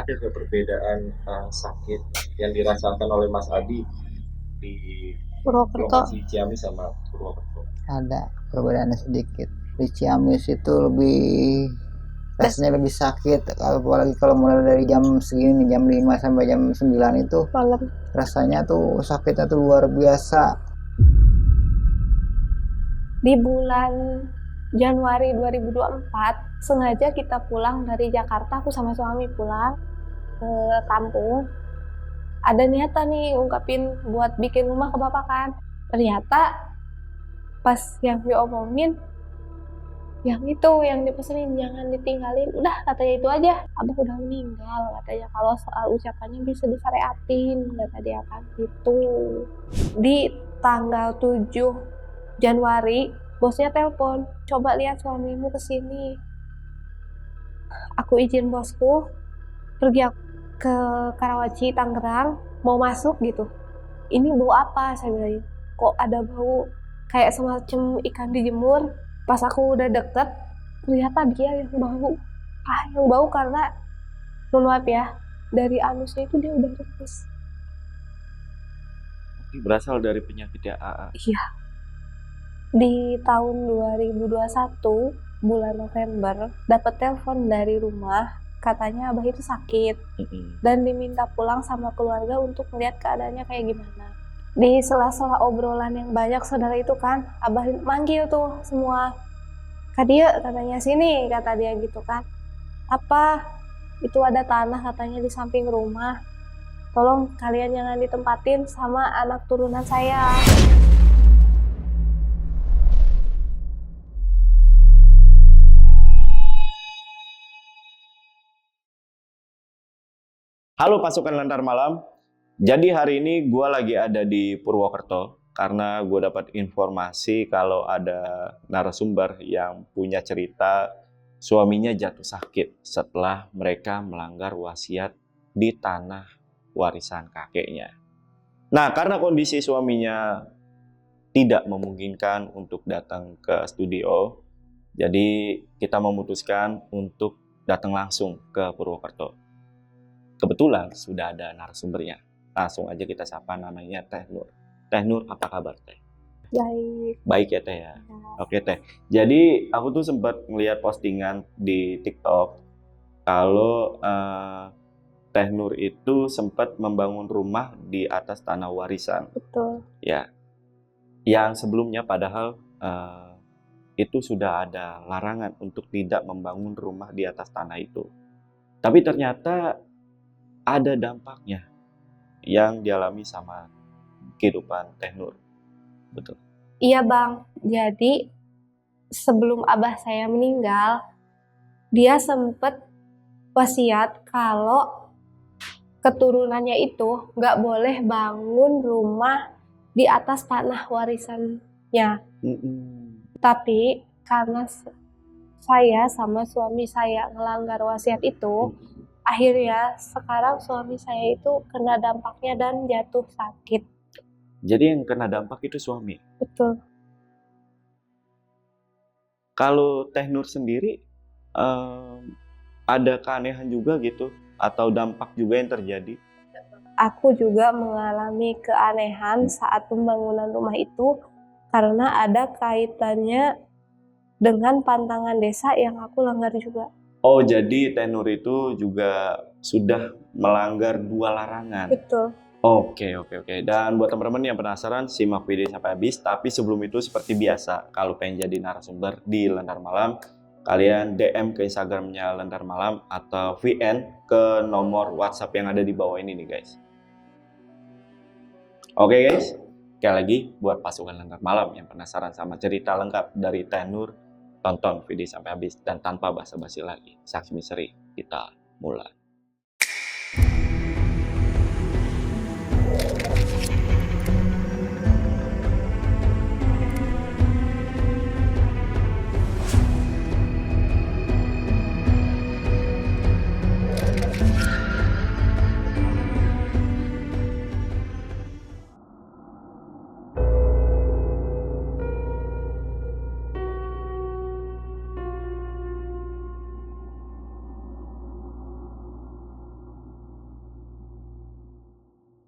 Ada perbedaan sakit yang dirasakan oleh Mas Adi di Purwokerto. lokasi Ciamis sama Purwokerto? Ada perbedaannya sedikit. Di Ciamis itu lebih rasanya lebih sakit, apalagi kalau mulai dari jam segini, jam 5 sampai jam 9 itu Malam. rasanya tuh sakitnya tuh luar biasa. Di bulan Januari 2024 sengaja kita pulang dari Jakarta, aku sama suami pulang ke kampung. Ada niatan nih ungkapin buat bikin rumah ke bapak kan. Ternyata pas yang diomongin, yang itu yang dipesenin jangan ditinggalin, udah katanya itu aja, abah udah meninggal katanya, kalau soal ucapannya bisa disyariatin kata dia kan gitu. Di tanggal 7 Januari bosnya telepon, coba lihat suamimu kesini. Aku izin bosku pergi ke Karawaci Tangerang, mau masuk gitu, ini bau apa, saya bilang, kok ada bau kayak semacam ikan dijemur. Pas aku udah deket, ternyata dia yang bau. Yang bau karena, mohon maaf ya, dari anusnya itu dia udah rebus. Berasal dari penyakit ya AA? Iya. Di tahun 2021, bulan November, dapat telepon dari rumah, katanya abah itu sakit. Dan diminta pulang sama keluarga untuk melihat keadaannya kayak gimana. Di sela-sela obrolan yang banyak saudara itu kan, abah manggil tuh semua. Kak dia katanya sini, kata dia gitu kan. Apa? Itu ada tanah katanya di samping rumah. Tolong kalian jangan ditempatin sama anak turunan saya. Halo pasukan Lantar Malam. Jadi hari ini gue lagi ada di Purwokerto karena gue dapat informasi kalau ada narasumber yang punya cerita suaminya jatuh sakit setelah mereka melanggar wasiat di tanah warisan kakeknya. Nah, karena kondisi suaminya tidak memungkinkan untuk datang ke studio, jadi kita memutuskan untuk datang langsung ke Purwokerto. Kebetulan sudah ada narasumbernya. Langsung aja kita sapa, namanya Teh Nur. Teh Nur, apa kabar Teh? Baik. Baik ya Teh ya? Oke Teh. Jadi aku tuh sempat melihat postingan di TikTok kalau Teh Nur itu sempat membangun rumah di atas tanah warisan. Betul. Ya. Yang sebelumnya padahal itu sudah ada larangan untuk tidak membangun rumah di atas tanah itu. Tapi ternyata ada dampaknya yang dialami sama kehidupan Teh Nur. Betul. Iya Bang, jadi sebelum abah saya meninggal, dia sempat wasiat kalau keturunannya itu nggak boleh bangun rumah di atas tanah warisannya. Tapi karena saya sama suami saya ngelanggar wasiat itu, akhirnya sekarang suami saya itu kena dampaknya dan jatuh sakit. Jadi yang kena dampak itu suami? Betul. Kalau Teh Nur sendiri ada keanehan juga gitu? Atau dampak juga yang terjadi? Aku juga mengalami keanehan saat pembangunan rumah itu karena ada kaitannya dengan pantangan desa yang aku langgar juga. Oh, jadi Teh Nur itu juga sudah melanggar 2 larangan? Betul. Oke. Dan buat teman-teman yang penasaran, simak video sampai habis. Tapi sebelum itu seperti biasa, kalau pengen jadi narasumber di Lentar Malam, kalian DM ke Instagramnya Lentar Malam atau VN ke nomor WhatsApp yang ada di bawah ini nih guys. Oke guys, sekali lagi buat pasukan Lentar Malam yang penasaran sama cerita lengkap dari Teh Nur, tonton video sampai habis dan tanpa basa-basi lagi, saksi misteri kita mulai.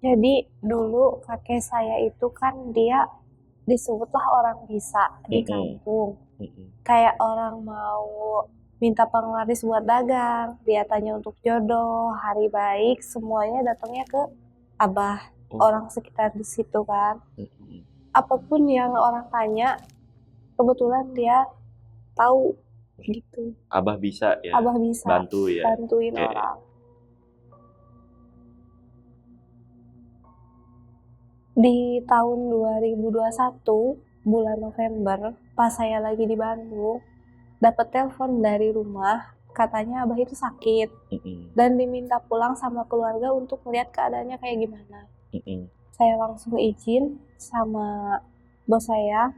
Jadi dulu kakek saya itu kan dia disebutlah orang bisa di kampung. Kayak orang mau minta penglaris buat dagang, dia tanya untuk jodoh, hari baik, semuanya datangnya ke abah, orang sekitar di situ kan. Apapun yang orang tanya, kebetulan dia tahu gitu. Abah bisa ya Abah bisa bantu ya. bantuin Oke. orang. Di tahun 2021 bulan November, pas saya lagi di Bandung, dapat telepon dari rumah, katanya abah itu sakit dan diminta pulang sama keluarga untuk melihat keadaannya kayak gimana. Saya langsung izin sama bos saya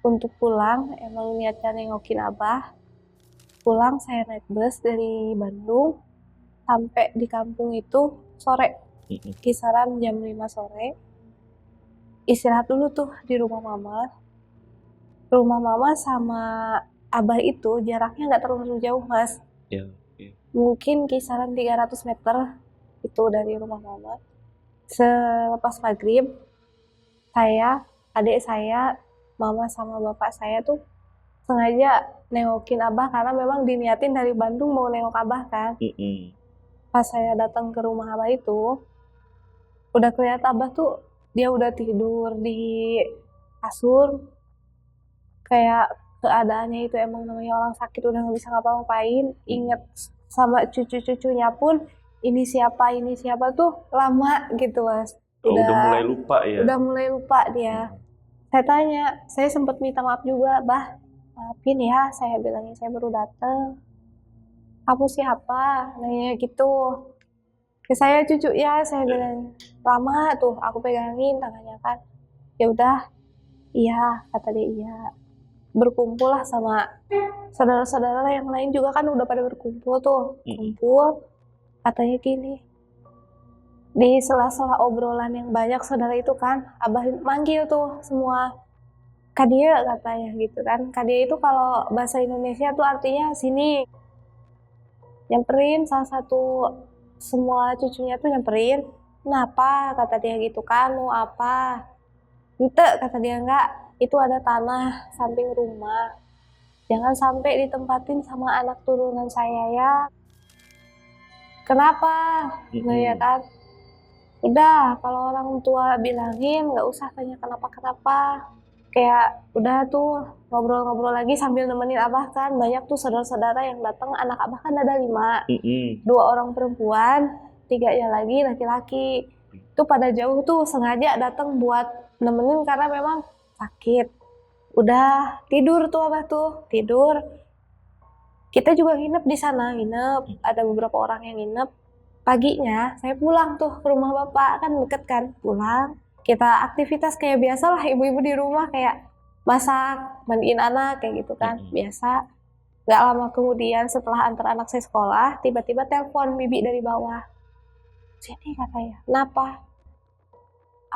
untuk pulang, emang niatnya nengokin abah. Pulang saya naik bus dari Bandung sampai di kampung itu sore, kisaran jam 5 sore. Istirahat dulu tuh di rumah mama. Rumah mama sama abah itu jaraknya nggak terlalu jauh, Mas. Ya. Mungkin kisaran 300 meter itu dari rumah mama. Selepas maghrib, saya, adik saya, mama sama bapak saya tuh sengaja nengokin abah karena memang diniatin dari Bandung mau nengok abah kan. Pas saya datang ke rumah abah itu, udah kelihatan abah tuh dia udah tidur di kasur, kayak keadaannya itu emang namanya orang sakit udah nggak bisa ngapa-ngapain. Inget sama cucu-cucunya pun ini siapa tuh lama gitu, Mas. Udah mulai lupa ya. Udah mulai lupa dia. Saya tanya, saya sempat minta maaf juga, bah, maafin ya, saya bilangnya saya baru datang. Kamu siapa? Nanya gitu. Ke saya cucu ya, saya bilang lama tuh aku pegangin tangannya kan. Ya udah, iya kata dia iya. Berkumpul lah sama saudara-saudara yang lain juga kan udah pada berkumpul tuh. Kumpul, katanya gini. Di sela-sela obrolan yang banyak saudara itu kan, abah manggil tuh semua. Kadia katanya gitu kan. Kadia itu kalau bahasa Indonesia tuh artinya sini. Nyamperin salah satu, semua cucunya tuh nyamperin. Kenapa? Kata dia gitu kan, mau apa? Ente, kata dia, enggak, itu ada tanah samping rumah. Jangan sampai ditempatin sama anak turunan saya ya. Kenapa? Nah ya kan. Udah, kalau orang tua bilangin nggak usah tanya kenapa-kenapa. Kayak udah tuh ngobrol-ngobrol lagi sambil nemenin abah kan. Banyak tuh saudara-saudara yang datang, anak abah kan ada 5. 2 orang perempuan, 3-nya lagi laki-laki. Itu pada jauh tuh sengaja datang buat nemenin karena memang sakit. Udah tidur tuh abah tuh, tidur. Kita juga nginep di sana, ada beberapa orang yang nginep. Paginya saya pulang tuh ke rumah bapak, kan deket kan, pulang. Kita aktivitas kayak biasa lah ibu-ibu di rumah, kayak masak, mandiin anak, kayak gitu kan, biasa. Gak lama kemudian setelah antar anak saya sekolah, tiba-tiba telepon bibi dari bawah. Sini katanya, kenapa?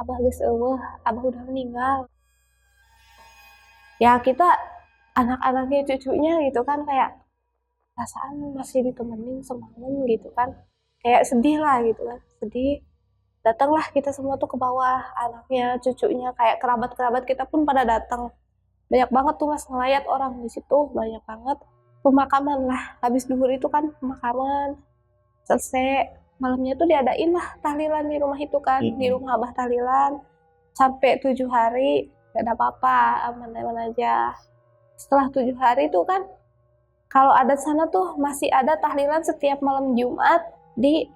Abah geus eueuh, abah udah meninggal. Ya kita anak-anaknya cucunya gitu kan, kayak perasaan masih ditemenin semalam gitu kan. Kayak sedih lah gitu kan, sedih. Datanglah kita semua tuh ke bawah, anaknya, cucunya, kayak kerabat-kerabat kita pun pada datang. Banyak banget tuh Mas ngelayat orang di situ, banyak banget. Pemakaman lah, habis duhur itu kan pemakaman. Selesai, malamnya tuh diadain lah tahlilan di rumah itu kan, di rumah abah tahlilan. Sampai 7 hari, gak ada apa-apa, aman-aman aja. Setelah 7 hari tuh kan, kalau adat sana tuh masih ada tahlilan setiap malam Jumat di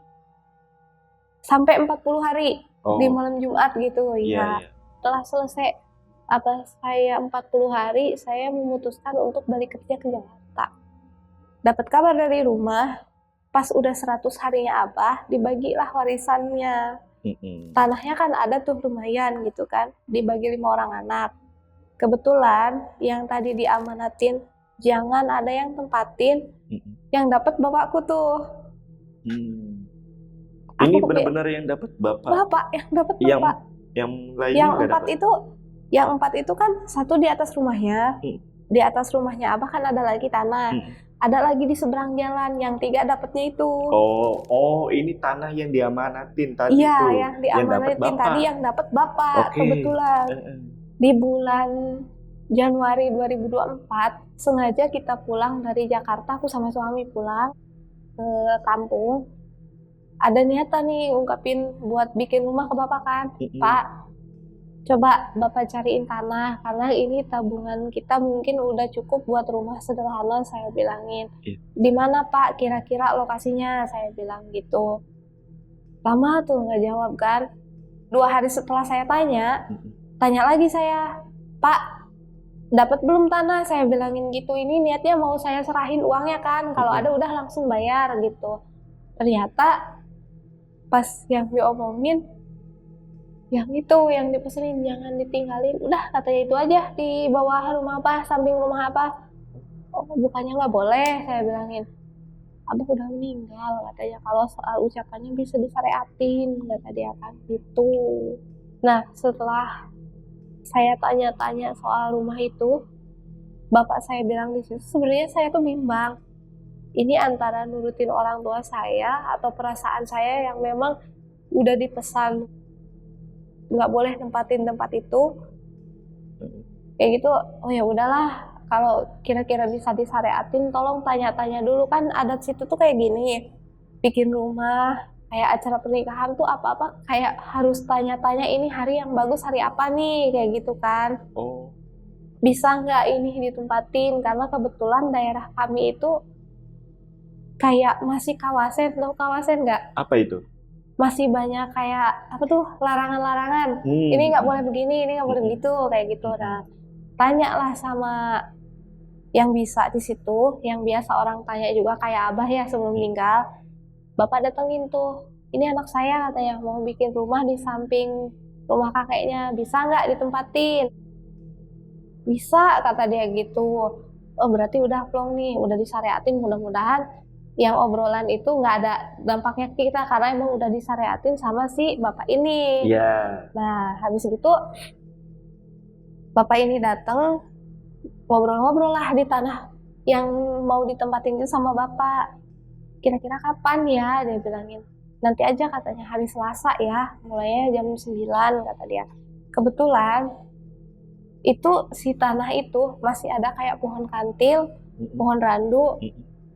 sampai 40 hari di malam Jumat gitu ya. Setelah selesai apa saya 40 hari, saya memutuskan untuk balik kerja ke Jakarta. Dapat kabar dari rumah, pas udah 100 harinya abah, dibagilah warisannya. Tanahnya kan ada tuh lumayan gitu kan, dibagi 5 orang anak. Kebetulan yang tadi diamanatin jangan ada yang tempatin, yang dapat bapakku tuh. Ini benar-benar yang dapat bapak. Bapak yang dapat bapak. Yang lainnya Yang 4 itu kan satu di atas rumahnya, di atas rumahnya Abah kan ada lagi tanah. Ada lagi di seberang jalan, yang 3 dapatnya itu. Oh, ini tanah yang diamanatin tadi Iya, tuh. yang diamanatin dapat tadi Bapak. yang dapat Bapak Oke. kebetulan. Di bulan Januari 2024 sengaja kita pulang dari Jakarta, aku sama suami pulang ke kampung. Ada niatan nih ungkapin buat bikin rumah ke Bapak kan. Pak, coba Bapak cariin tanah karena ini tabungan kita mungkin udah cukup buat rumah sederhana, saya bilangin. Di mana Pak kira-kira lokasinya, saya bilang gitu. Lama tuh nggak jawab kan. 2 hari setelah saya tanya lagi saya, Pak, dapat belum tanah? Saya bilangin gitu. Ini niatnya mau saya serahin uangnya kan, kalau ada udah langsung bayar gitu. Ternyata pas yang diomongin, yang itu yang dipesenin jangan ditinggalin, udah katanya itu aja di bawah rumah apa, samping rumah apa. Oh bukannya nggak boleh, saya bilangin. Abah udah meninggal katanya, kalau soal ucapannya bisa disyariatin kata dia kan gitu. Nah setelah saya tanya-tanya soal rumah itu, bapak saya bilang di situ sebenarnya saya tuh bimbang. Ini antara nurutin orang tua saya atau perasaan saya yang memang udah dipesan nggak boleh nempatin tempat itu. Kayak gitu, oh ya udahlah. Kalau kira-kira bisa disyariatin, tolong tanya-tanya dulu kan adat situ tuh kayak gini. Bikin rumah, kayak acara pernikahan tuh apa-apa kayak harus tanya-tanya ini hari yang bagus hari apa nih, kayak gitu kan. Oh. Bisa nggak ini ditempatin, karena kebetulan daerah kami itu kayak masih kawasan, tau kawasan nggak? Apa itu? Masih banyak kayak apa tuh larangan-larangan. Ini nggak boleh begini, ini nggak boleh begitu, kayak gitu. Nah, tanyalah sama yang bisa di situ, yang biasa orang tanya juga kayak Abah ya sebelum meninggal. Bapak datengin tuh, ini anak saya katanya mau bikin rumah di samping rumah kakeknya, bisa nggak ditempatin? Bisa kata dia gitu. Oh berarti udah plong nih, udah disyariatin, mudah-mudahan yang obrolan itu nggak ada dampaknya ke kita karena emang udah disyariatin sama si bapak ini. Iya. Nah habis itu bapak ini datang, ngobrol-ngobrol lah di tanah yang mau ditempatin itu sama bapak. Kira-kira kapan ya, dia bilangin. Nanti aja katanya hari Selasa ya, mulainya jam 9 kata dia. Kebetulan itu si tanah itu masih ada kayak pohon kantil, pohon randu.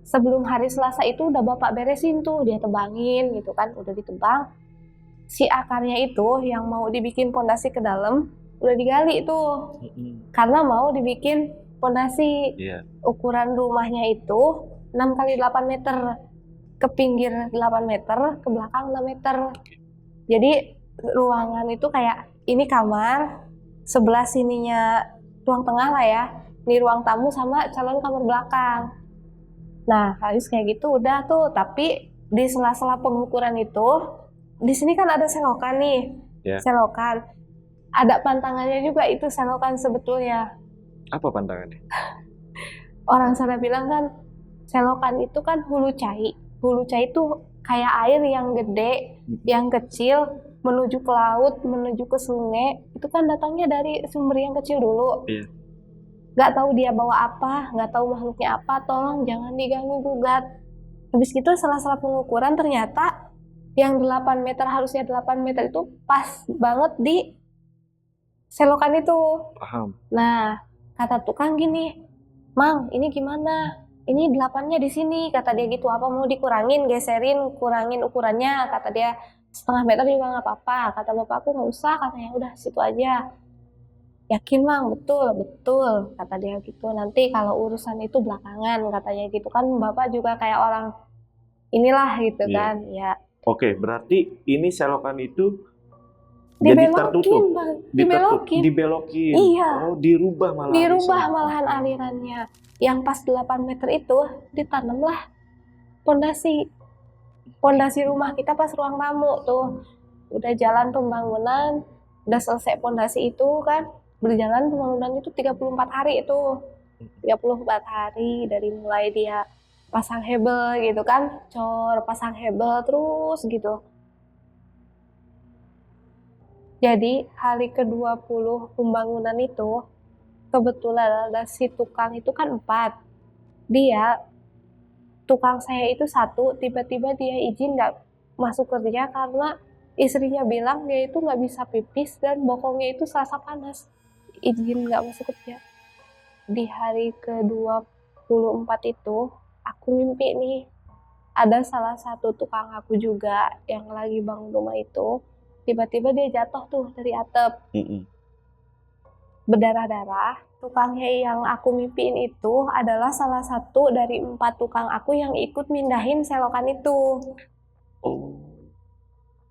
Sebelum hari Selasa itu udah bapak beresin tuh, dia tebangin gitu kan, udah ditebang. Si akarnya itu yang mau dibikin pondasi ke dalam udah digali tuh, karena mau dibikin pondasi. Ukuran rumahnya itu 6 kali 8 meter, ke pinggir 8 meter, ke belakang 6 meter. Jadi ruangan itu kayak ini kamar, sebelah sininya ruang tengah lah ya, ini ruang tamu sama calon kamar belakang. Nah habis kayak gitu udah tuh, tapi di sela-sela pengukuran itu, di sini kan ada selokan nih, selokan. Ada pantangannya juga itu selokan sebetulnya. Apa pantangannya? Orang sana bilang kan selokan itu kan hulu cai. Hulu cai itu kayak air yang gede, yang kecil menuju ke laut, menuju ke sungai. Itu kan datangnya dari sumber yang kecil dulu. Gak tahu dia bawa apa, gak tahu makhluknya apa, tolong jangan diganggu gugat. Habis itu salah pengukuran ternyata yang 8 meter, harusnya 8 meter itu pas banget di selokan itu. Paham. Nah, kata tukang gini, Mang, ini gimana? Ini 8-nya di sini, kata dia gitu. Apa mau dikurangin, geserin, kurangin ukurannya, kata dia. 0,5 meter juga nggak apa-apa. Kata bapakku nggak usah, katanya udah situ aja. Yakin Mang, betul, kata dia gitu. Nanti kalau urusan itu belakangan, katanya gitu kan. Bapak juga kayak orang inilah gitu kan. Ya. Oke, berarti ini selokan itu jadi tertutup, dibelokin. Iya. Oh, dirubah malahan alirannya. Yang pas 8 meter itu ditanamlah pondasi rumah kita pas ruang tamu tuh. Udah jalan pembangunan, udah selesai pondasi itu kan, berjalan pembangunan itu 34 hari itu. 34 hari dari mulai dia pasang hebel gitu kan, pasang hebel terus gitu. Jadi hari ke-20 pembangunan itu kebetulan ada si tukang itu kan 4. Tukang saya itu 1, tiba-tiba dia izin nggak masuk kerja karena istrinya bilang dia itu nggak bisa pipis dan bokongnya itu serasa panas. Izin nggak masuk kerja. Di hari ke-24 itu, aku mimpi nih, ada salah satu tukang aku juga yang lagi bangun rumah itu, tiba-tiba dia jatuh tuh dari atap, berdarah-darah. Tukangnya yang aku mimpiin itu adalah salah satu dari 4 tukang aku yang ikut mindahin selokan itu. Oh.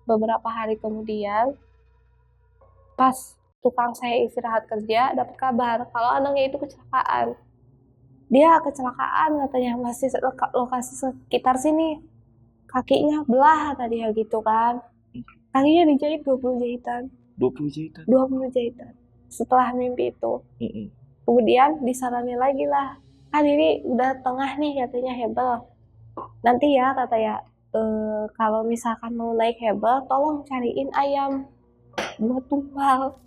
Beberapa hari kemudian, pas tukang saya istirahat kerja, dapat kabar kalau anaknya itu kecelakaan. Dia kecelakaan katanya, masih lokasi sekitar sini. Kakinya belah tadi ya gitu kan. Kakinya dijahit 20 jahitan. 20 jahitan. 20 jahitan. Setelah mimpi itu. Kemudian disaranin lagi lah. Kan ini udah tengah nih katanya hebel. Nanti ya katanya, kalau misalkan mau naik hebel, tolong cariin ayam buat tumbal.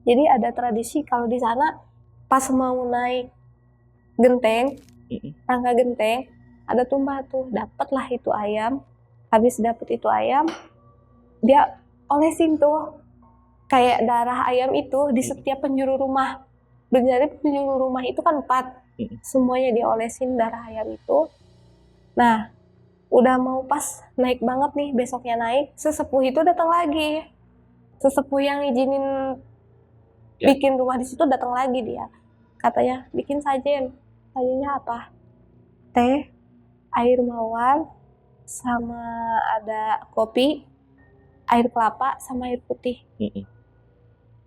Jadi ada tradisi kalau di sana pas mau naik genteng, tangga genteng, ada tumbal tuh, dapatlah itu ayam. Habis dapet itu ayam, dia olesin tuh kayak darah ayam itu di setiap penjuru rumah. Dari penjuru rumah itu kan 4, semuanya diolesin darah ayam itu. Nah, udah mau pas naik banget nih, besoknya naik, sesepuh itu datang lagi. Sesepuh yang izinin bikin rumah di situ datang lagi dia. Katanya bikin sajen. Sajennya apa? Teh, air mawar, sama ada kopi, air kelapa, sama air putih.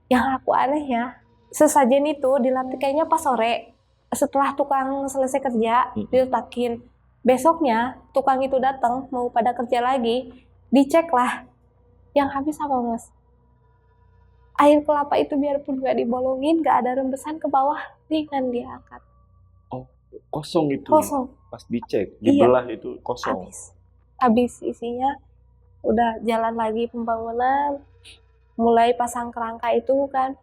Yang aku aneh ya, sesajen itu dilantik kayaknya pas sore. Setelah tukang selesai kerja, diletakin. Besoknya tukang itu datang mau pada kerja lagi, dicek lah. Yang habis apa mas? Air kelapa itu biarpun gak dibolongin, gak ada rembesan ke bawah, ringan diangkat. Oh, kosong itu. Kosong. Pas dicek, dibelah itu kosong. Habis isinya udah jalan lagi pembangunan, mulai pasang kerangka itu kan.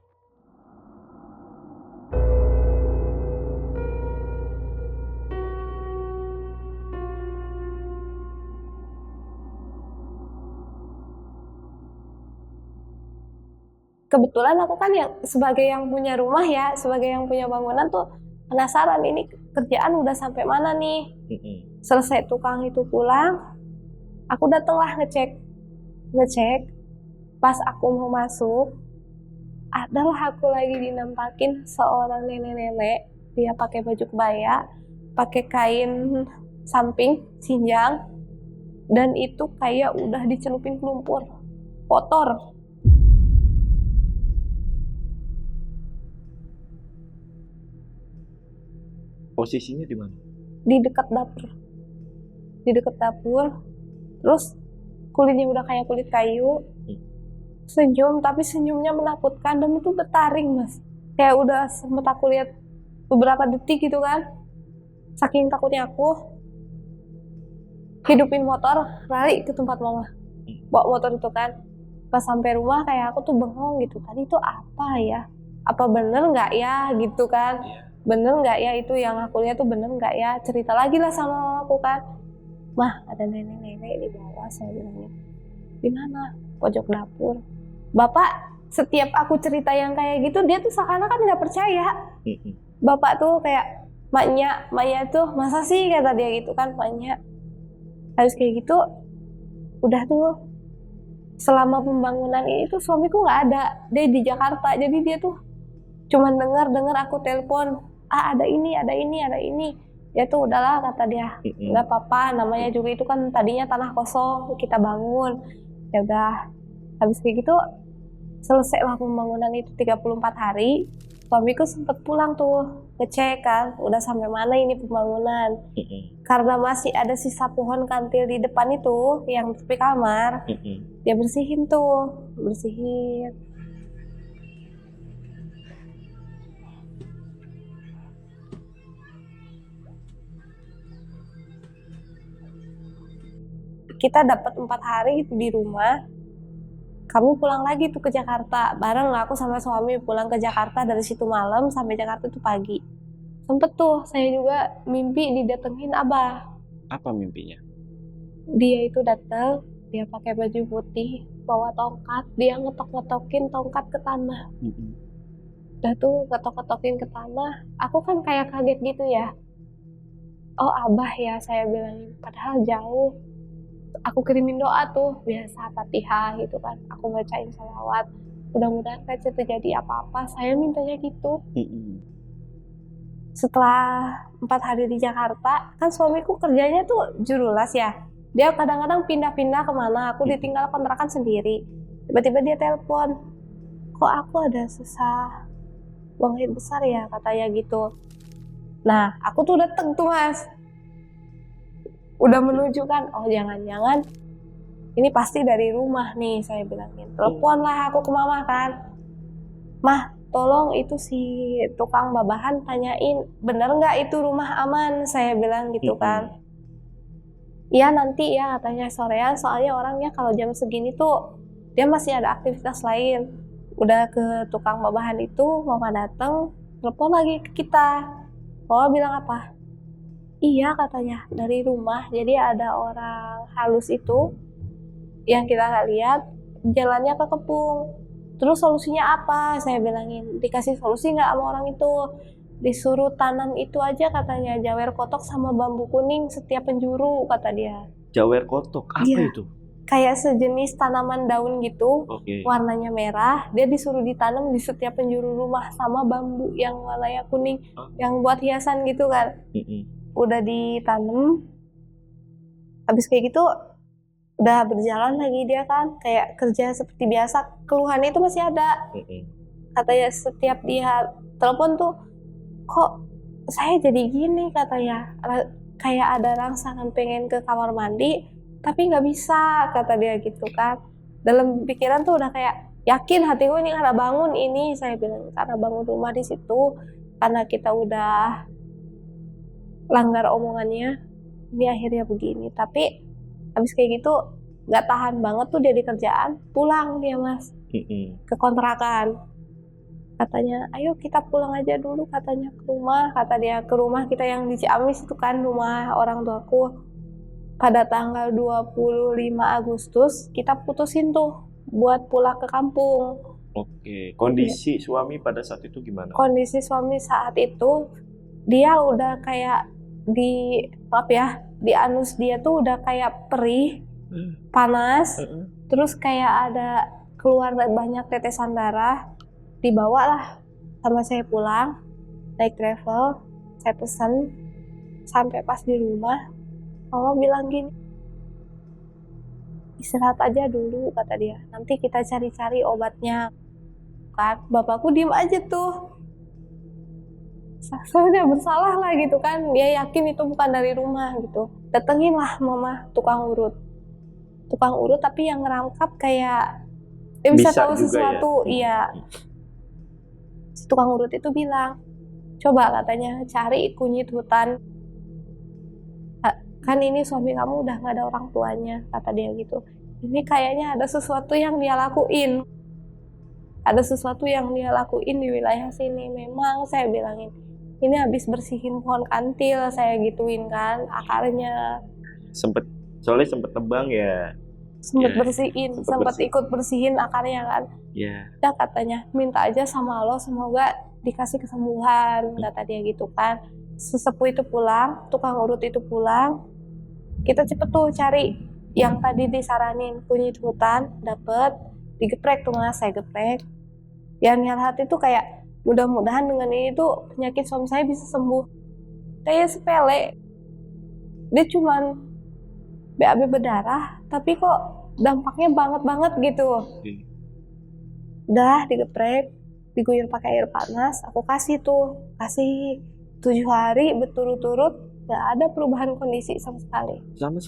Kebetulan aku kan yang sebagai yang punya rumah ya, sebagai yang punya bangunan tuh penasaran ini kerjaan udah sampai mana nih. Selesai tukang itu pulang, aku datanglah ngecek. Pas aku mau masuk, adalah aku lagi dinampakin seorang nenek-nenek. Dia pakai baju kebaya, pakai kain samping, sinjang, dan itu kayak udah dicelupin lumpur, kotor. Posisinya di mana? Di dekat dapur. Terus kulitnya udah kayak kulit kayu. Senyum, tapi senyumnya menakutkan dan itu bertaring mas. Kayak udah sempet aku lihat beberapa detik gitu kan. Saking takutnya aku hidupin motor, lari ke tempat mama. Bawa motor itu kan. Pas sampai rumah kayak aku tuh bengong gitu. Tadi itu apa ya? Apa bener nggak ya gitu kan? Bener nggak ya itu yang aku lihat tuh bener nggak ya? Cerita lagi lah sama aku kan. Mah ada nenek-nenek di bawah, saya bilangnya. Di mana? Pojok dapur. Bapak setiap aku cerita yang kayak gitu dia tuh seakan-akan nggak percaya. Bapak tuh kayak maknya tuh masa sih kata dia gitu kan maknya. Harus kayak gitu. Udah tuh selama pembangunan ini tuh suamiku nggak ada. Dia di Jakarta jadi dia tuh cuman dengar aku telepon. Ada ini. Ya tuh udahlah kata dia, nggak apa-apa, namanya juga itu kan tadinya tanah kosong, kita bangun. Ya udah, habis kayak gitu selesai lah pembangunan itu 34 hari. Suamiku sempet pulang tuh, ngecek kan, udah sampai mana ini pembangunan. Karena masih ada sisa pohon kantil di depan itu, yang tepi kamar, dia bersihin. Kita dapat 4 hari itu di rumah. kami pulang lagi tuh ke Jakarta bareng, aku sama suami pulang ke Jakarta dari situ malam sampai Jakarta tuh pagi. Sempet tuh saya juga mimpi didatengin Abah. Apa mimpinya? Dia itu datang, dia pakai baju putih, bawa tongkat, dia ngetok-ngetokin tongkat ke tanah. Udah tuh ngetok-ngetokin ke tanah, aku kan kayak kaget gitu ya. Oh Abah ya, saya bilangin, padahal jauh. Aku kirimin doa tuh, biasa Fatihah gitu kan, aku bacain sholawat. Mudah-mudahan gak terjadi apa-apa, saya mintanya gitu. Setelah 4 hari di Jakarta, kan suamiku kerjanya tuh jurulas ya. Dia kadang-kadang pindah-pindah kemana, aku ditinggal kontrakan sendiri. Tiba-tiba dia telepon, kok aku ada susah buang air besar ya, katanya gitu. Nah, aku tuh dateng tuh Mas. Udah menuju kan, oh jangan-jangan ini pasti dari rumah nih, saya bilangin. Telepon lah aku ke mama kan. Mah, tolong itu si tukang babahan tanyain, bener nggak itu rumah aman, saya bilang gitu kan. Iya nanti ya katanya sorean, soalnya orangnya kalau jam segini tuh dia masih ada aktivitas lain. Udah ke tukang babahan itu, mama dateng, telepon lagi ke kita. Mama bilang apa? Iya katanya dari rumah, jadi ada orang halus itu yang kita nggak lihat jalannya ke Kepung. Terus solusinya apa? Saya bilangin, dikasih solusi nggak sama orang itu? Disuruh tanam itu aja katanya, jawer kotok sama bambu kuning setiap penjuru, kata dia. Jawer kotok, apa Iya. itu? Kayak sejenis tanaman daun gitu, warnanya merah, dia disuruh ditanam di setiap penjuru rumah sama bambu yang warnanya kuning, yang buat hiasan gitu kan. Udah ditanam, habis kayak gitu udah berjalan lagi dia kan, kayak kerja seperti biasa, keluhannya itu masih ada. Katanya setiap dia telepon tuh, kok saya jadi gini katanya, kayak ada rangsangan pengen ke kamar mandi, tapi nggak bisa, kata dia gitu kan. Dalam pikiran tuh udah kayak yakin hatiku ini karena bangun ini, saya bilang karena bangun rumah di situ, karena kita udah langgar omongannya, ini akhirnya begini. Tapi habis kayak gitu nggak tahan banget tuh dia di kerjaan, pulang dia Mas ke kontrakan. Katanya ayo kita pulang aja dulu katanya ke rumah, kata dia, ke rumah kita yang di Ciamis itu kan, rumah orang tuaku. Pada tanggal 25 Agustus kita putusin tuh buat pulang ke kampung. Oke, kondisi suami pada saat itu gimana? Kondisi suami saat itu dia udah kayak di anus dia tuh udah kayak perih, panas, terus kayak ada keluar banyak tetesan darah. Dibawalah sama saya pulang, naik travel, saya pesen, sampai pas di rumah, mama bilang gini, istirahat aja dulu, kata dia, nanti kita cari-cari obatnya. Kan, bapakku diem aja tuh. Saya bersalah lah gitu kan, dia yakin itu bukan dari rumah gitu. Datengin lah mama tukang urut tapi yang ngerangkap kayak dia bisa tahu sesuatu ya? Iya. Si tukang urut itu bilang, coba katanya cari kunyit hutan, kan ini suami kamu udah gak ada orang tuanya, kata dia gitu. Ini kayaknya ada sesuatu yang dia lakuin, di wilayah sini. Memang saya bilangin, ini habis bersihin pohon kantil, saya gituin kan, akarnya. Soalnya sempet tebang ya. Sempet ikut bersihin akarnya kan. Udah katanya, minta aja sama Allah semoga dikasih kesembuhan, kata dia gitu kan. Sesepuh itu pulang, tukang urut itu pulang, kita cepet tuh cari yang tadi disaranin kunyit hutan, dapet, digeprek tuh Mas, saya geprek. Yang niat hati tuh kayak mudah-mudahan dengan ini tuh penyakit suami saya bisa sembuh. Kayak sepele, dia cuman BAB berdarah, tapi kok dampaknya banget gitu. Udah digeprek, diguyur pakai air panas, aku kasih 7 hari berturut-turut, gak ada perubahan kondisi sama sekali. Sama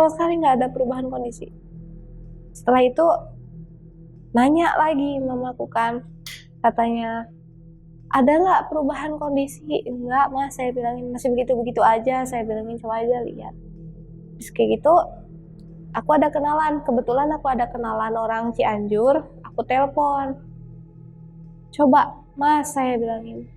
sekali gak ada perubahan kondisi. Setelah itu nanya lagi mamaku kan, katanya ada nggak perubahan kondisi? Enggak Mas, saya bilangin masih begitu aja, saya bilangin coba aja lihat. Terus kayak gitu Aku ada kenalan, kebetulan aku ada kenalan orang Cianjur, aku telepon. Coba, Mas, saya bilangin,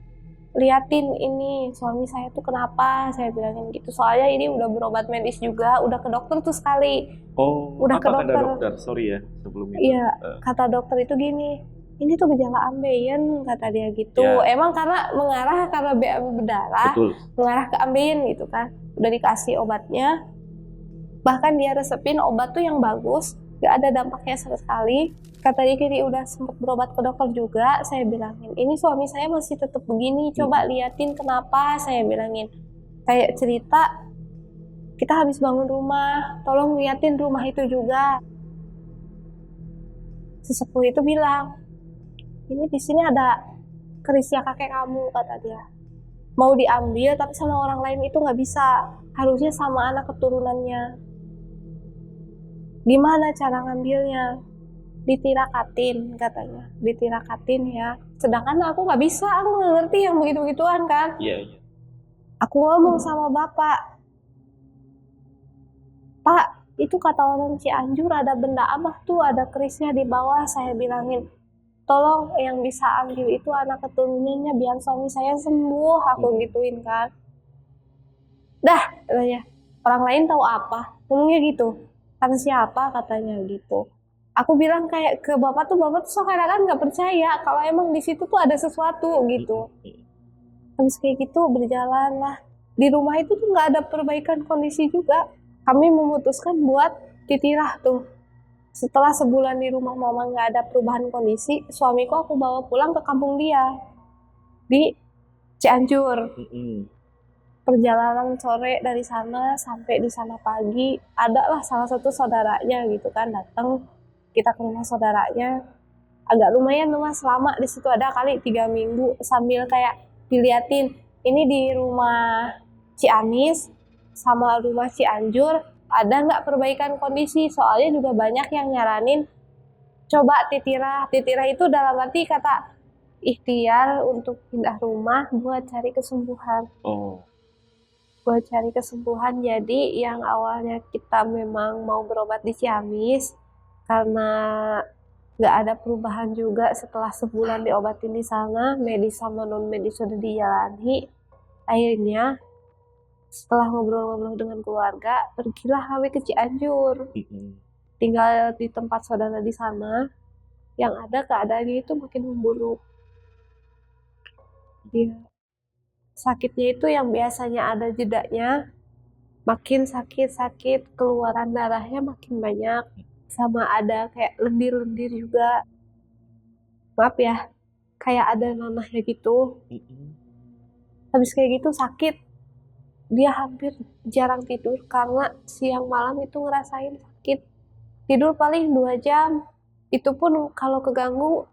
liatin ini suami saya tuh kenapa, saya bilangin gitu. Soalnya ini udah berobat medis juga, udah ke dokter tuh sekali. Oh, Udah ke apa kata dokter. dokter? Sorry ya, sebelum itu. Iya, kata dokter itu gini, ini tuh gejala ambeien, kata dia gitu. Ya. Emang karena mengarah karena BAB berdarah, Betul. mengarah ke ambeien gitu kan. Udah dikasih obatnya, bahkan dia resepin obat tuh yang bagus, gak ada dampaknya sama sekali. Kata dia gini, udah sempat berobat ke dokter juga. Saya bilangin, ini suami saya masih tetap begini, coba liatin kenapa, saya bilangin. Kayak cerita, kita habis bangun rumah, tolong liatin rumah itu juga. Sesepuh itu bilang, ini di sini ada kerisnya kakek kamu, kata dia. Mau diambil tapi sama orang lain itu nggak bisa, harusnya sama anak keturunannya. Gimana cara ngambilnya? Ditirakatin, katanya. Ditirakatin ya. Sedangkan aku nggak bisa, aku nggak ngerti yang begitu-begituan kan. Iya. Aku ngomong sama bapak, Pak, itu kata orang Cianjur ada benda apa tuh, ada kerisnya di bawah. Saya bilangin, tolong yang bisa ambil itu anak keturunannya biar suami saya sembuh, aku gituin kan. Dah, katanya, orang lain tahu apa? Ngomongnya gitu. Kata siapa, katanya gitu. Aku bilang kayak ke bapak tuh seakan-akan nggak percaya kalau emang di situ tuh ada sesuatu gitu. Habis kayak gitu berjalan lah. Di rumah itu tuh nggak ada perbaikan kondisi juga. Kami memutuskan buat titirah tuh. Setelah sebulan di rumah mama nggak ada perubahan kondisi, suamiku aku bawa pulang ke kampung dia di Cianjur. Perjalanan sore dari sana sampai di sana pagi, ada lah salah satu saudaranya gitu kan datang, kita ke rumah saudaranya. Agak lumayan Mas, lama di situ, ada kali 3 minggu sambil kayak diliatin ini di rumah Ciamis sama rumah Cianjur ada nggak perbaikan kondisi, soalnya juga banyak yang nyaranin coba titirah. Titirah itu dalam arti kata ikhtiar untuk pindah rumah buat cari kesembuhan. Buat cari kesembuhan. Jadi yang awalnya kita memang mau berobat di Ciamis karena nggak ada perubahan juga setelah sebulan diobatin di sana, medis sama non medis sudah dijalani. Akhirnya setelah ngobrol-ngobrol dengan keluarga, pergilah kami ke Cianjur. Tinggal di tempat saudara di sana, yang ada keadaannya itu makin memburuk. Dia sakitnya itu yang biasanya ada jedanya, makin sakit, keluaran darahnya makin banyak, sama ada kayak lendir-lendir juga. Maaf ya, kayak ada nanahnya gitu. Habis kayak gitu sakit, dia hampir jarang tidur karena siang malam itu ngerasain sakit. Tidur paling 2 jam, itu pun kalau keganggu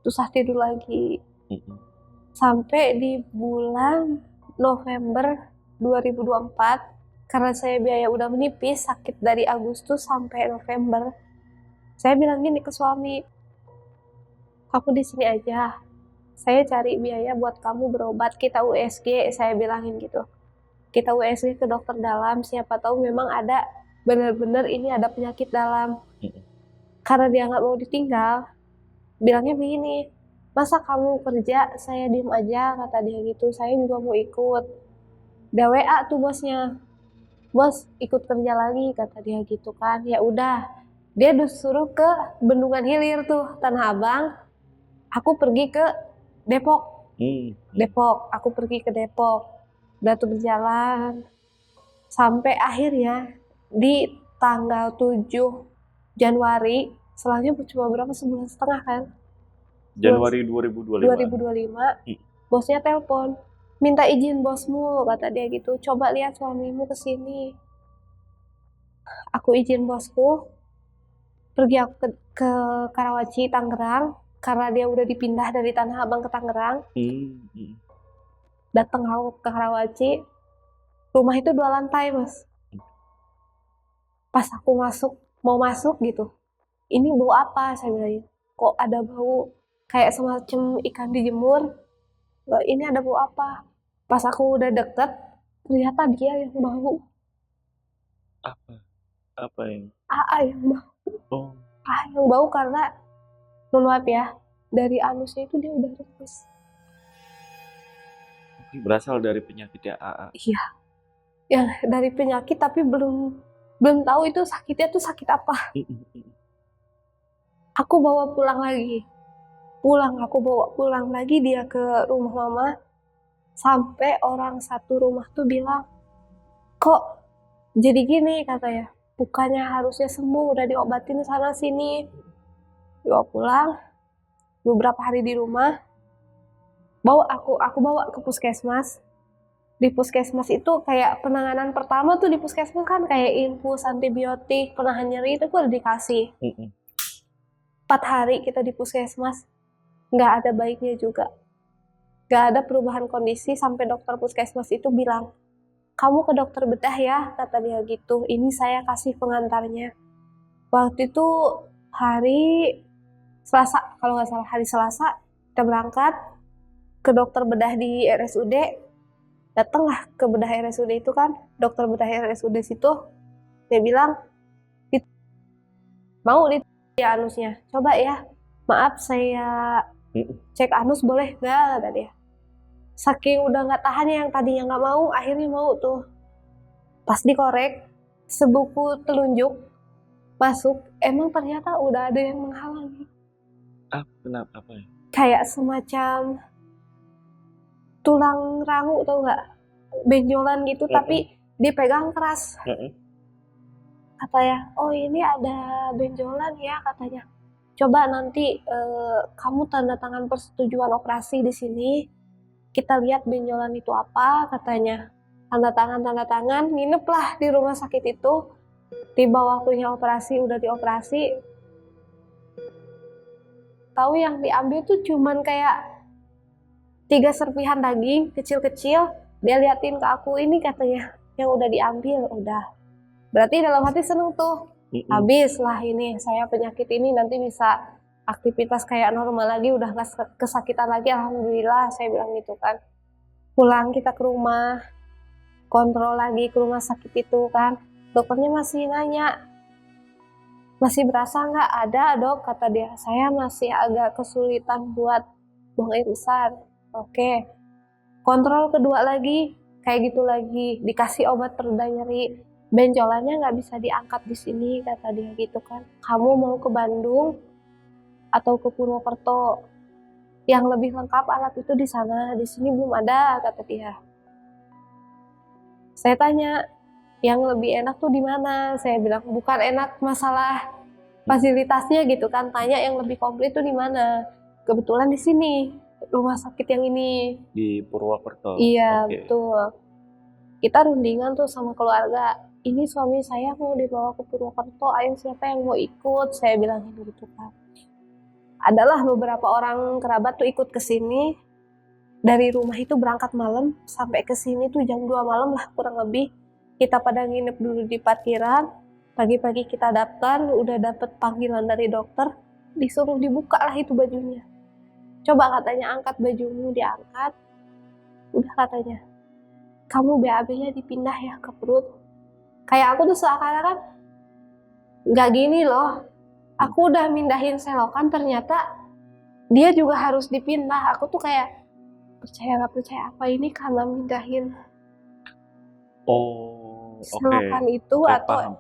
susah tidur lagi. Sampai di bulan November 2024, karena saya biaya udah menipis, sakit dari Agustus sampai November, saya bilang gini ke suami, aku di sini aja, saya cari biaya buat kamu berobat, kita USG, saya bilangin gitu. Kita USG ke dokter dalam, siapa tahu memang ada, benar-benar ini ada penyakit dalam. Karena dia nggak mau ditinggal, bilangnya begini, masa kamu kerja, saya diem aja, kata dia gitu, saya juga mau ikut. Dia WA tuh bosnya, bos ikut kerja lagi, kata dia gitu kan. Ya udah, dia disuruh ke Bendungan Hilir tuh, Tanah Abang. Aku pergi ke Depok. Aku pergi ke Depok. Udah tuh berjalan sampai akhirnya di tanggal 7 Januari, selangnya cuma berapa, sebulan setengah kan? Januari 2025. Bosnya telepon, minta izin bosmu, kata dia gitu, coba lihat suamimu kesini. Aku izin bosku, pergi aku ke Karawaci, Tangerang, karena dia udah dipindah dari Tanah Abang ke Tangerang. Datang aku ke Karawaci, rumah itu 2 lantai Mas. Pas aku mau masuk gitu, ini bau apa, saya bilang, kok ada bau kayak semacam ikan dijemur, ini ada bau apa. Pas aku udah deket, ternyata dia yang bau. Apa yang? AA yang bau. Oh, AA yang bau karena, mohon maaf ya, dari anusnya itu dia udah rebus. berasal dari penyakit ya AA. Iya, yang dari penyakit tapi belum tahu itu sakitnya tuh sakit apa. Aku bawa pulang lagi. Aku bawa pulang lagi dia ke rumah mama. Sampai orang satu rumah tuh bilang, kok jadi gini katanya. Bukannya harusnya sembuh, udah diobatin sana sini. Dibawa pulang, beberapa hari di rumah. Aku bawa ke puskesmas. Di puskesmas itu kayak penanganan pertama tuh di puskesmas kan kayak infus, antibiotik, penahan nyeri itu udah dikasih. 4 hari kita di puskesmas, nggak ada baiknya juga. Nggak ada perubahan kondisi sampai dokter puskesmas itu bilang, kamu ke dokter bedah ya, kata dia gitu. Ini saya kasih pengantarnya. Waktu itu hari Selasa, kalau nggak salah hari Selasa, kita berangkat ke dokter bedah di RSUD. Datanglah ke bedah RSUD itu kan, dokter bedah RSUD situ, dia bilang, mau di anusnya, coba ya, maaf saya cek anus boleh nggak, kata dia. Saking udah nggak tahan yang tadinya nggak mau, akhirnya mau tuh. Pas dikorek, sebuku telunjuk masuk, emang ternyata udah ada yang menghalangi. Kenapa apa ya? Kayak semacam tulang rangu tau nggak, benjolan gitu, tapi dipegang keras. Katanya, oh ini ada benjolan ya, katanya. Coba nanti kamu tanda tangan persetujuan operasi di sini. Kita lihat benjolan itu apa, katanya. Tanda tangan, nginep lah di rumah sakit itu. Tiba waktunya operasi, udah dioperasi. Tahu yang diambil tuh cuman kayak 3 serpihan daging kecil-kecil. Dia liatin ke aku, ini katanya yang udah diambil, udah. Berarti dalam hati seneng tuh. Habis lah ini, saya penyakit ini nanti bisa aktivitas kayak normal lagi, udah gak kesakitan lagi, alhamdulillah, saya bilang gitu kan. Pulang kita ke rumah, kontrol lagi ke rumah sakit itu kan. Dokternya masih nanya, masih berasa nggak? Ada dok, kata dia. Saya masih agak kesulitan buat buang air besar. Oke. Kontrol kedua lagi, kayak gitu lagi. Dikasih obat pereda nyeri. Benjolannya nggak bisa diangkat di sini, kata dia gitu kan. Kamu mau ke Bandung atau ke Purwokerto? Yang lebih lengkap alat itu di sana, di sini belum ada, kata dia. Saya tanya, yang lebih enak tuh di mana? Saya bilang bukan enak masalah fasilitasnya gitu kan, tanya yang lebih komplit tuh di mana? Kebetulan di sini, rumah sakit yang ini. Di Purwokerto. Iya, betul. Kita rundingan tuh sama keluarga. Ini suami saya mau dibawa ke Purwokerto, ayo siapa yang mau ikut? Saya bilang gitu kan. Adalah beberapa orang kerabat tuh ikut ke sini. Dari rumah itu berangkat malam, sampai ke sini tuh jam 2 malam lah kurang lebih. Kita pada nginep dulu di parkiran. Pagi-pagi kita daftar, udah dapet panggilan dari dokter, disuruh dibuka lah itu bajunya. Coba katanya angkat bajumu, diangkat. Udah katanya, kamu BAB-nya dipindah ya ke perut. Kayak aku tuh seakan-akan nggak gini loh. Aku udah mindahin selokan, ternyata dia juga harus dipindah. Aku tuh kayak percaya nggak percaya apa ini karena mindahin selokan itu atau paham.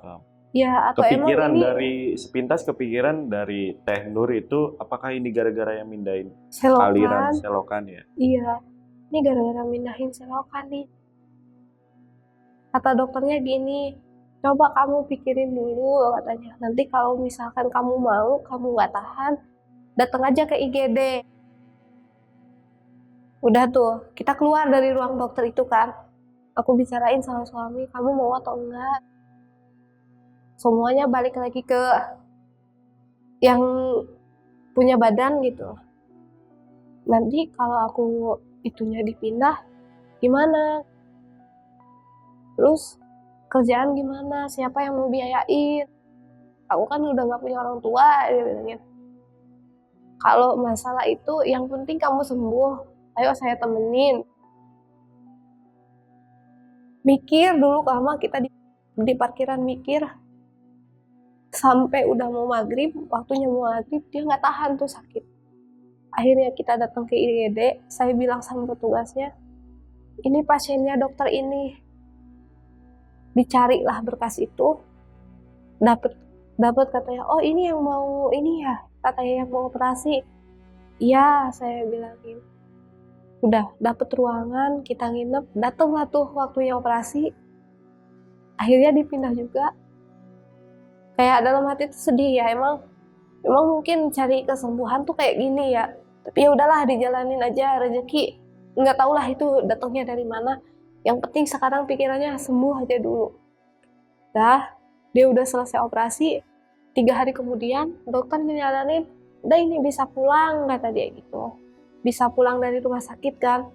Ya atau Kepikiran emang ini dari sepintas kepikiran dari Teh Nur itu apakah ini gara-gara yang mindahin selokan? aliran selokan ya? Iya, ini gara-gara mindahin selokan nih. Kata dokternya gini, coba kamu pikirin dulu, katanya. Nanti kalau misalkan kamu mau, kamu nggak tahan, datang aja ke IGD. Udah tuh, kita keluar dari ruang dokter itu kan. Aku bicarain sama suami, kamu mau atau enggak? Semuanya balik lagi ke yang punya badan gitu. Nanti kalau aku itunya dipindah, gimana? Terus kerjaan gimana? Siapa yang mau biayain? Aku kan udah gak punya orang tua, dia bilangin. Kalau masalah itu, yang penting kamu sembuh. Ayo saya temenin. Mikir dulu lama kita di parkiran mikir. Sampai udah mau maghrib, waktunya mau maghrib, dia nggak tahan tuh sakit. Akhirnya kita datang ke IGD, saya bilang sama petugasnya, ini pasiennya dokter ini. Dicarilah berkas itu, dapat katanya, oh ini yang mau ini ya, katanya yang mau operasi. Iya, saya bilangin. Udah dapat ruangan, kita nginep, datanglah tuh waktunya operasi. Akhirnya dipindah juga. Kayak dalam hati tuh sedih ya, emang mungkin cari kesembuhan tuh kayak gini ya. Tapi ya udahlah, dijalanin aja, rezeki nggak tahulah itu datangnya dari mana. Yang penting sekarang pikirannya sembuh aja dulu. Dia udah selesai operasi, 3 hari kemudian dokter nyaranin, udah ini bisa pulang, kata dia gitu. Bisa pulang dari rumah sakit kan.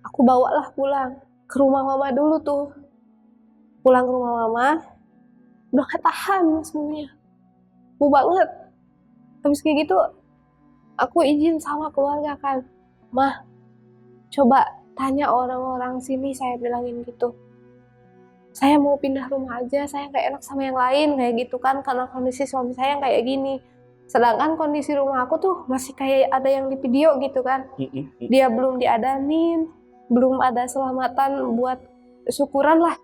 Aku bawalah pulang ke rumah mama dulu tuh. Pulang ke rumah mama, udah gak tahan semuanya. Bu banget. Habis kayak gitu, aku izin sama keluarga kan. Mah, coba tanya orang-orang sini, saya bilangin gitu. Saya mau pindah rumah aja, saya gak enak sama yang lain, kayak gitu kan. Karena kondisi suami saya kayak gini. Sedangkan kondisi rumah aku tuh masih kayak ada yang di video gitu kan. Dia belum diadanin, belum ada selamatan buat syukuran lah.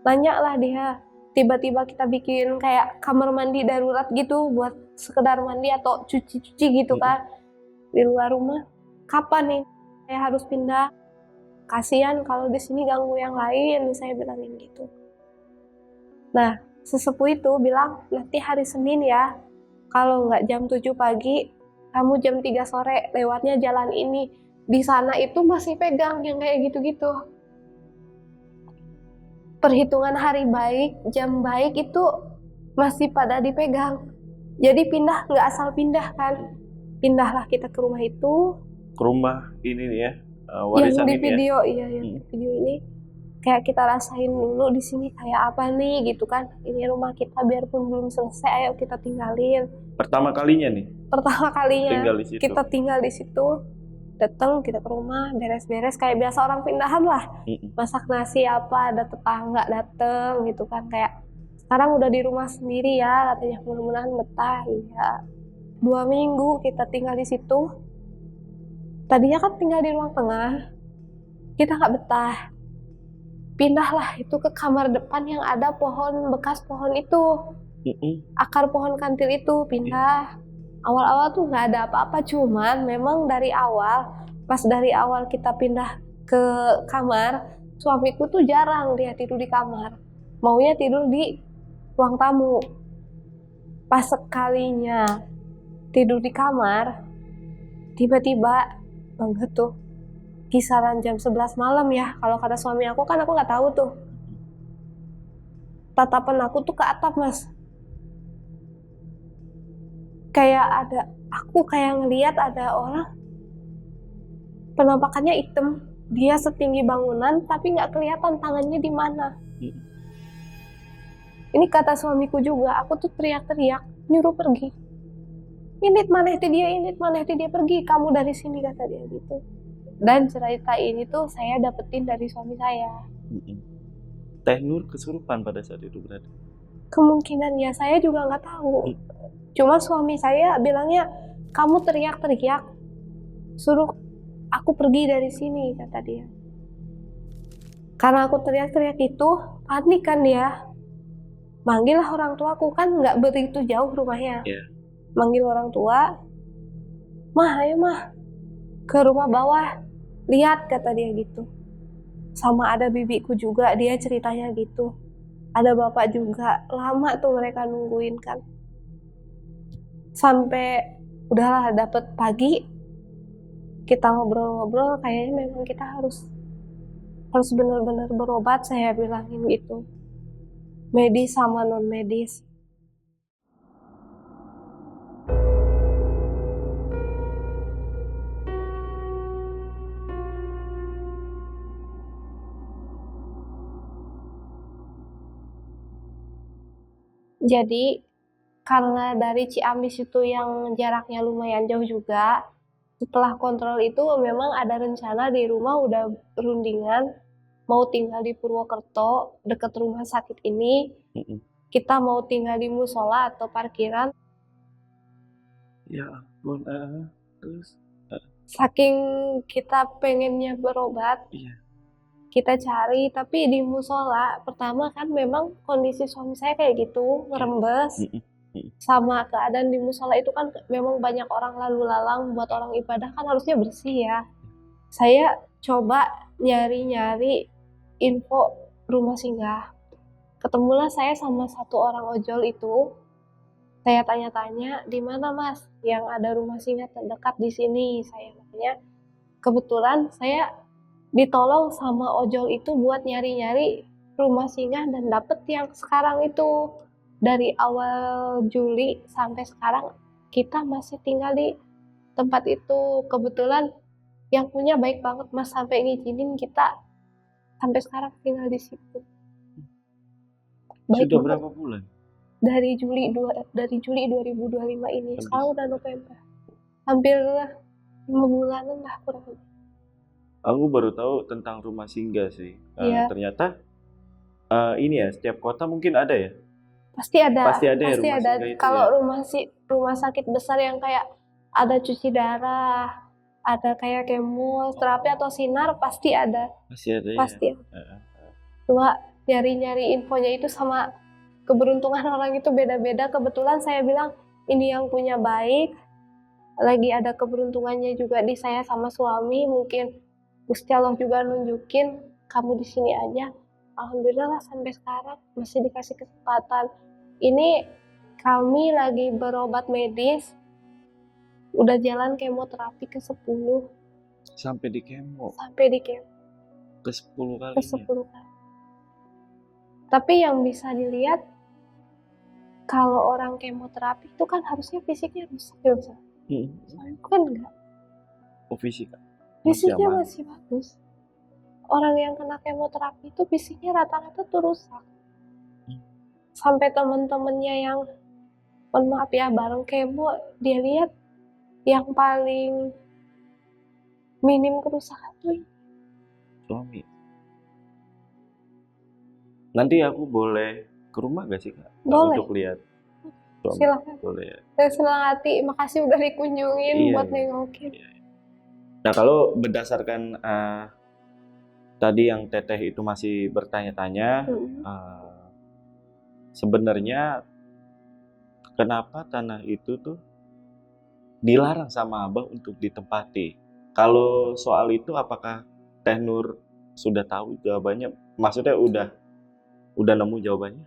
Nanya lah dia, tiba-tiba kita bikin kayak kamar mandi darurat gitu buat sekedar mandi atau cuci-cuci gitu kan di luar rumah. Kapan nih saya harus pindah? Kasihan kalau di sini ganggu yang lain, saya bilangin gitu. Nah, sesepuh itu bilang, nanti hari Senin ya, kalau nggak jam 7 pagi, kamu jam 3 sore lewatnya jalan ini. Di sana itu masih pegang yang kayak gitu-gitu. Perhitungan hari baik, jam baik itu masih pada dipegang. Jadi pindah nggak asal pindah kan. Pindahlah kita ke rumah itu. Ke rumah ini nih ya, Yang warisan di ini video, ya. iya yang video ini. Kayak kita rasain dulu di sini kayak apa nih gitu kan. Ini rumah kita biarpun belum selesai, ayo kita tinggalin. Pertama kalinya nih Pertama kalinya tinggal di situ. kita tinggal di situ. Datang kita ke rumah, beres-beres kayak biasa orang pindahan lah. Masak nasi apa, ada tetangga dateng gitu kan, kayak sekarang udah di rumah sendiri ya, katanya mudah-mudahan betah. Iya, 2 minggu kita tinggal di situ. Tadinya kan tinggal di ruang tengah, kita nggak betah. Pindahlah itu ke kamar depan yang ada pohon, bekas pohon itu, akar pohon kantil itu, pindah. Awal-awal tuh nggak ada apa-apa, cuman memang dari awal, pas dari awal kita pindah ke kamar, suamiku tuh jarang dia tidur di kamar, maunya tidur di ruang tamu. Pas sekalinya tidur di kamar, tiba-tiba banget tuh, kisaran jam 11 malam ya, kalau kata suami aku kan aku nggak tahu tuh. Tatapan aku tuh ke atap, Mas. Kayak aku kayak ngelihat ada orang, penampakannya hitam, dia setinggi bangunan tapi nggak kelihatan tangannya di mana. Ini kata suamiku juga, aku tuh teriak-teriak nyuruh pergi. Init mana dia pergi, kamu dari sini, kata dia gitu. Dan cerita ini tuh saya dapetin dari suami saya. Teh Nur kesurupan pada saat itu berarti? Kemungkinan ya, saya juga nggak tahu. Cuma suami saya bilangnya, kamu teriak-teriak, suruh aku pergi dari sini, kata dia. Karena aku teriak-teriak itu, panik kan dia. Manggil orang tuaku, kan nggak begitu jauh rumahnya. Manggil orang tua, mah ayo mah, ke rumah bawah, lihat, kata dia gitu. Sama ada bibiku juga, dia ceritanya gitu. Ada bapak juga, lama tuh mereka nungguin kan. Sampai udahlah dapet pagi, kita ngobrol-ngobrol, kayaknya memang kita harus benar-benar berobat, saya bilangin gitu. Medis sama non medis. Jadi karena dari Ciamis itu yang jaraknya lumayan jauh juga, Setelah kontrol itu memang ada rencana di rumah udah rundingan mau tinggal di Purwokerto dekat rumah sakit ini. Mm-mm. Kita mau tinggal di musola atau parkiran. Ya ampun, terus, Saking kita pengennya berobat, iya, kita cari, tapi di musola pertama kan memang kondisi suami saya kayak gitu, ngerembes. Mm-mm. Mm-mm. Sama keadaan di musola itu kan memang banyak orang lalu lalang, buat orang ibadah kan harusnya bersih ya. Saya coba nyari-nyari info rumah singgah. Ketemulah saya sama satu orang ojol itu. Saya tanya-tanya, di mana Mas yang ada rumah singgah terdekat di sini? Saya tanya. Kebetulan saya ditolong sama ojol itu buat nyari-nyari rumah singgah dan dapet yang sekarang itu. Dari awal Juli sampai sekarang kita masih tinggal di tempat itu. Kebetulan yang punya baik banget Mas sampai ngizinin kita sampai sekarang tinggal di situ. Baik Sudah banget. berapa bulan? Dari Juli 2025 ini. Sekarang udah November. Hampir 5 bulanan lah kurang lebih. Aku baru tahu tentang rumah singgah sih. Iya. Ternyata ini ya, setiap kota mungkin ada ya. Pasti ada. Pasti ada ya Pasti rumah ada. singgah itu Kalau ya. rumah sakit besar yang kayak ada cuci darah, ada kayak kemo, terapi atau sinar pasti ada. Masih ada ya. Pasti ada. Cuma nyari-nyari infonya itu sama keberuntungan orang itu beda-beda. Kebetulan saya bilang ini yang punya baik. Lagi ada keberuntungannya juga di saya sama suami. Mungkin Gusti Allah juga nunjukin kamu di sini aja. Alhamdulillah lah sampai sekarang masih dikasih kesempatan. Ini kami lagi berobat medis. Udah jalan kemoterapi ke-10. Sampai di kemo. Sampai di kemo. Ke-10 kali. Ke-10 kali. Tapi yang bisa dilihat, kalau orang kemoterapi itu kan harusnya fisiknya rusak ya Mas. Soalnya kan enggak. Oh, fisik. Fisiknya masih bagus. Orang yang kena kemoterapi itu fisiknya rata-rata tuh rusak. Sampai temen-temennya yang, mohon maaf ya, bareng kemo, dia lihat yang paling minim kerusakan tuh suami. Nanti aku boleh ke rumah gak sih Kak? Boleh. Untuk lihat suami. Silakan. Boleh ya. Saya senang hati, makasih udah dikunjungin buat nengokin. Nah, kalau berdasarkan tadi yang Teteh itu masih bertanya-tanya, sebenarnya kenapa tanah itu tuh dilarang sama Abah untuk ditempati? Kalau soal itu apakah Teh Nur sudah tahu jawabannya? Maksudnya udah nemu jawabannya?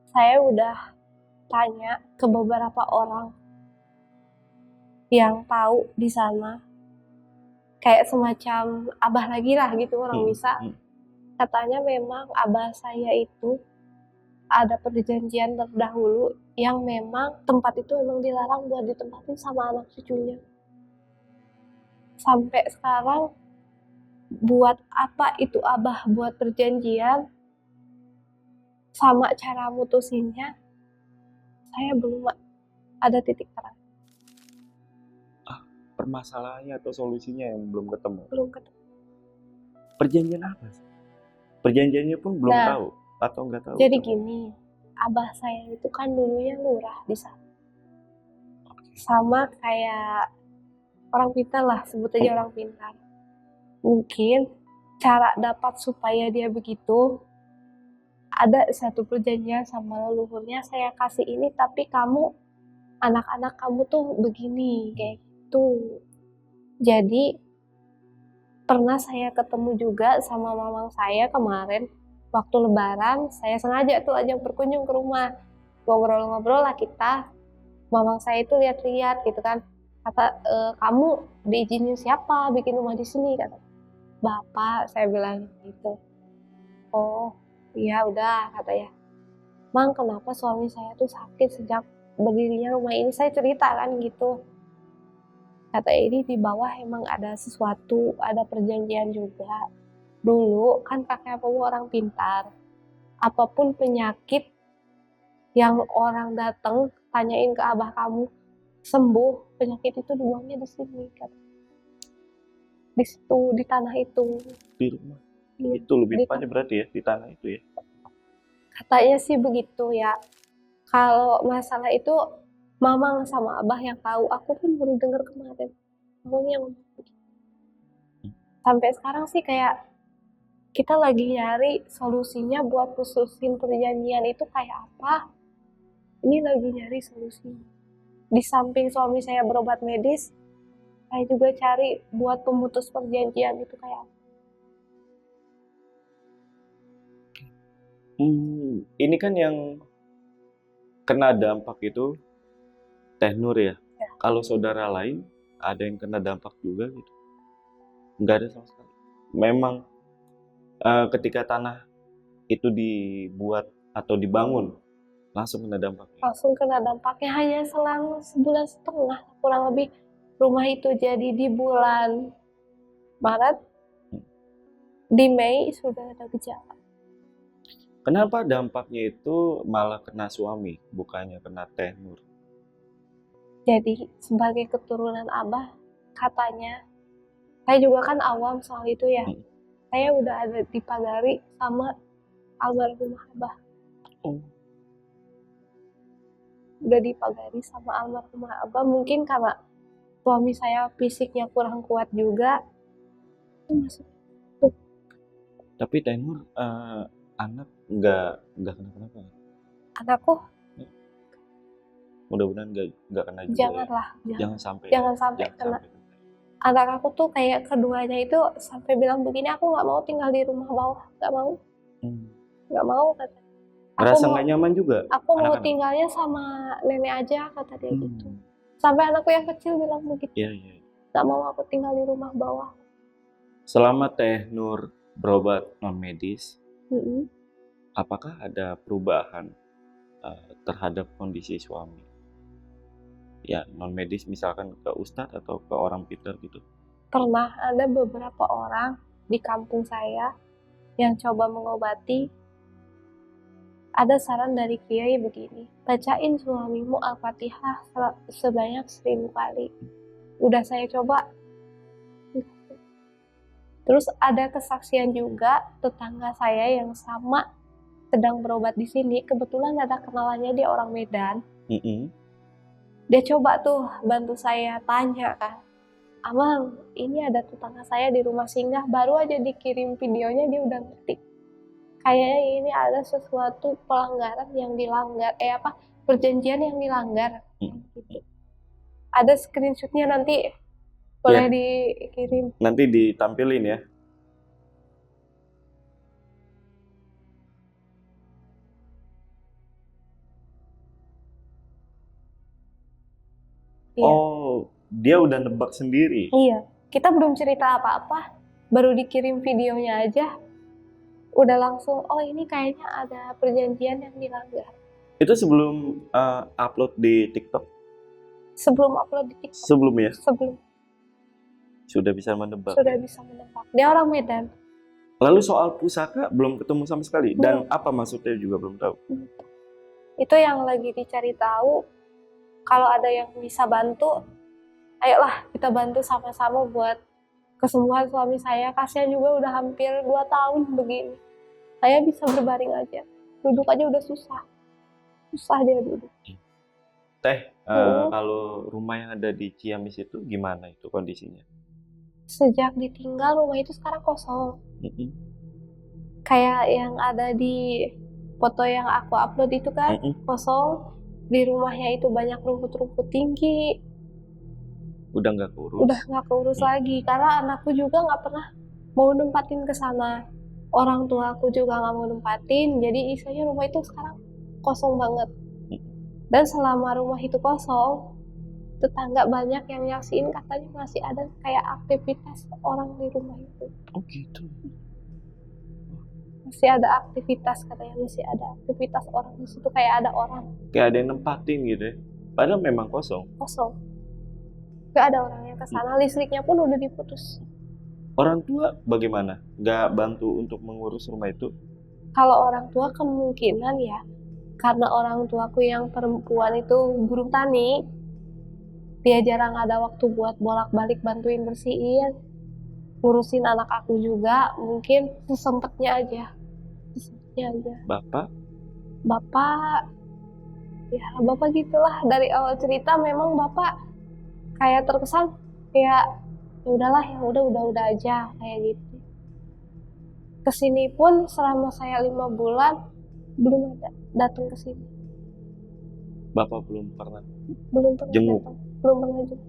Saya udah tanya ke beberapa orang yang tahu di sana. Kayak semacam abah lagi lah gitu orang bisa. Katanya memang abah saya itu ada perjanjian terdahulu yang memang tempat itu memang dilarang buat ditempatin sama anak cucunya. Sampai sekarang buat apa itu abah buat perjanjian sama cara mutusinnya, saya belum ada titik terang. Permasalahannya atau solusinya yang belum ketemu? Belum ketemu. Perjanjian apa sih? Perjanjiannya pun belum tahu atau nggak tahu? Jadi gini, abah saya itu kan dulunya lurah di sana. Sama kayak orang pintar lah, sebut aja orang pintar. Mungkin cara dapat supaya dia begitu, ada satu perjanjian sama leluhurnya, saya kasih ini tapi kamu, anak-anak kamu tuh begini, kayak gitu. Jadi pernah saya ketemu juga sama mamang saya kemarin waktu lebaran. Saya sengaja tuh ajak berkunjung ke rumah, ngobrol-ngobrol lah kita. Mamang saya itu lihat-lihat gitu kan, kata kamu diizinin siapa bikin rumah di sini, kata bapak. Saya bilang gitu. Oh iya udah, katanya. Mang, kenapa suami saya tuh sakit sejak berdirinya rumah ini? Saya cerita kan gitu. Kata ini di bawah emang ada sesuatu, ada perjanjian juga. Dulu kan kakek kamu orang pintar. Apapun penyakit yang orang datang tanyain ke abah kamu sembuh, penyakit itu dibuangnya di sini. Kata. di situ, di tanah itu. Di rumah. Iya, Itu lebih di tepatnya berarti ya di tanah itu ya. katanya sih begitu ya. Kalau masalah itu Mamang sama Abah yang tahu, aku pun baru dengar kemarin. Ngomongnya ngomong begitu. Sampai sekarang sih kayak kita lagi nyari solusinya buat putusin perjanjian itu kayak apa. Ini lagi nyari solusinya. Di samping suami saya berobat medis, saya juga cari buat pemutus perjanjian itu kayak apa. Ini kan yang kena dampak itu Teh Nur ya. Ya. Kalau saudara lain ada yang kena dampak juga gitu? Nggak ada sama sekali. Memang ketika tanah itu dibuat atau dibangun langsung kena dampaknya. Langsung kena dampaknya hanya selang sebulan setengah kurang lebih. Rumah itu jadi di bulan Maret, di Mei sudah ada gejala. Kenapa dampaknya itu malah kena suami, bukannya kena Teh Nur? Jadi sebagai keturunan Abah, katanya, saya juga kan awam soal itu ya. Saya udah ada dipagari sama almarhumah Abah. Oh. Udah dipagari sama almarhumah Abah, mungkin karena suami saya fisiknya kurang kuat juga. Masuk. Tapi Teh Nur anak nggak kenapa-napa. Anakku, Mudah-mudahan nggak kena juga. janganlah, Ya. Jangan sampai. jangan sampai kena. Anak aku tuh kayak keduanya itu sampai bilang begini, aku nggak mau tinggal di rumah bawah, nggak mau, nggak mau kata. Ngerasa nggak nyaman juga. Aku mau anak-anak? tinggalnya sama nenek aja kata dia gitu. Sampai anakku yang kecil bilang begitu, Iya, iya. nggak mau aku tinggal di rumah bawah. Selama Teh Nur berobat non medis, Mm-mm. apakah ada perubahan terhadap kondisi suami? Ya non medis misalkan ke ustadz atau ke orang pintar gitu. Pernah ada beberapa orang di kampung saya yang coba mengobati. Ada saran dari kiai begini, bacain suamimu Al-Fatihah sebanyak 1000 kali. Udah saya coba. Terus ada kesaksian juga tetangga saya yang sama sedang berobat di sini. Kebetulan ada kenalannya, dia orang Medan. Dia coba tuh bantu saya tanya kan, Amang, ini ada tetangga saya di rumah singgah, baru aja dikirim videonya dia udah ngerti. Kayaknya ini ada sesuatu pelanggaran yang dilanggar, perjanjian yang dilanggar. Gitu. Ada screenshotnya nanti, boleh dikirim. Nanti ditampilin ya. Iya. Oh, dia udah nebak sendiri. Iya, kita belum cerita apa-apa, baru dikirim videonya aja, udah langsung, oh ini kayaknya ada perjanjian yang dilanggar. Itu sebelum upload di TikTok? Sebelum upload di TikTok. Sebelum ya? Sebelum. Sudah bisa menebak. Sudah bisa menebak. Dia orang Medan. Lalu soal pusaka belum ketemu sama sekali? Dan apa maksudnya juga belum tahu? Itu yang lagi dicari tahu. Kalau ada yang bisa bantu, ayolah kita bantu sama-sama buat kesembuhan suami saya. Kasihan juga udah hampir 2 tahun begini. Saya bisa berbaring aja. Duduk aja udah susah. Susah dia duduk. Teh, kalau rumah yang ada di Ciamis itu gimana itu kondisinya? Sejak ditinggal rumah itu sekarang kosong. Kayak yang ada di foto yang aku upload itu kan, kosong. Di rumahnya itu banyak rumput-rumput tinggi. Udah nggak keurus? Udah nggak keurus lagi, karena anakku juga nggak pernah mau nempatin ke sana. Orang tua aku juga nggak mau nempatin, jadi istilahnya rumah itu sekarang kosong banget. Dan selama rumah itu kosong, tetangga banyak yang nyaksiin katanya masih ada kayak aktivitas orang di rumah itu. Oh gitu. Masih ada aktivitas katanya, masih ada aktivitas orang di situ, kayak ada orang. Kayak ada yang nempatin gitu ya. Padahal memang kosong. Kosong. Gak ada orang yang kesana, listriknya pun udah diputus. Orang tua bagaimana? Gak bantu untuk mengurus rumah itu? Kalau orang tua kemungkinan ya, karena orang tuaku yang perempuan itu buruh tani, dia jarang ada waktu buat bolak-balik bantuin bersihin. ngurusin anak aku juga, mungkin sesempatnya aja. Bapak? Bapak, ya bapak gitulah, dari awal cerita memang bapak kayak terkesan kayak ya udahlah, ya udah aja kayak gitu. Kesini pun selama saya 5 bulan belum ada datang ke sini, Bapak belum pernah belum pernah jenguk? datang, belum pernah jenguk.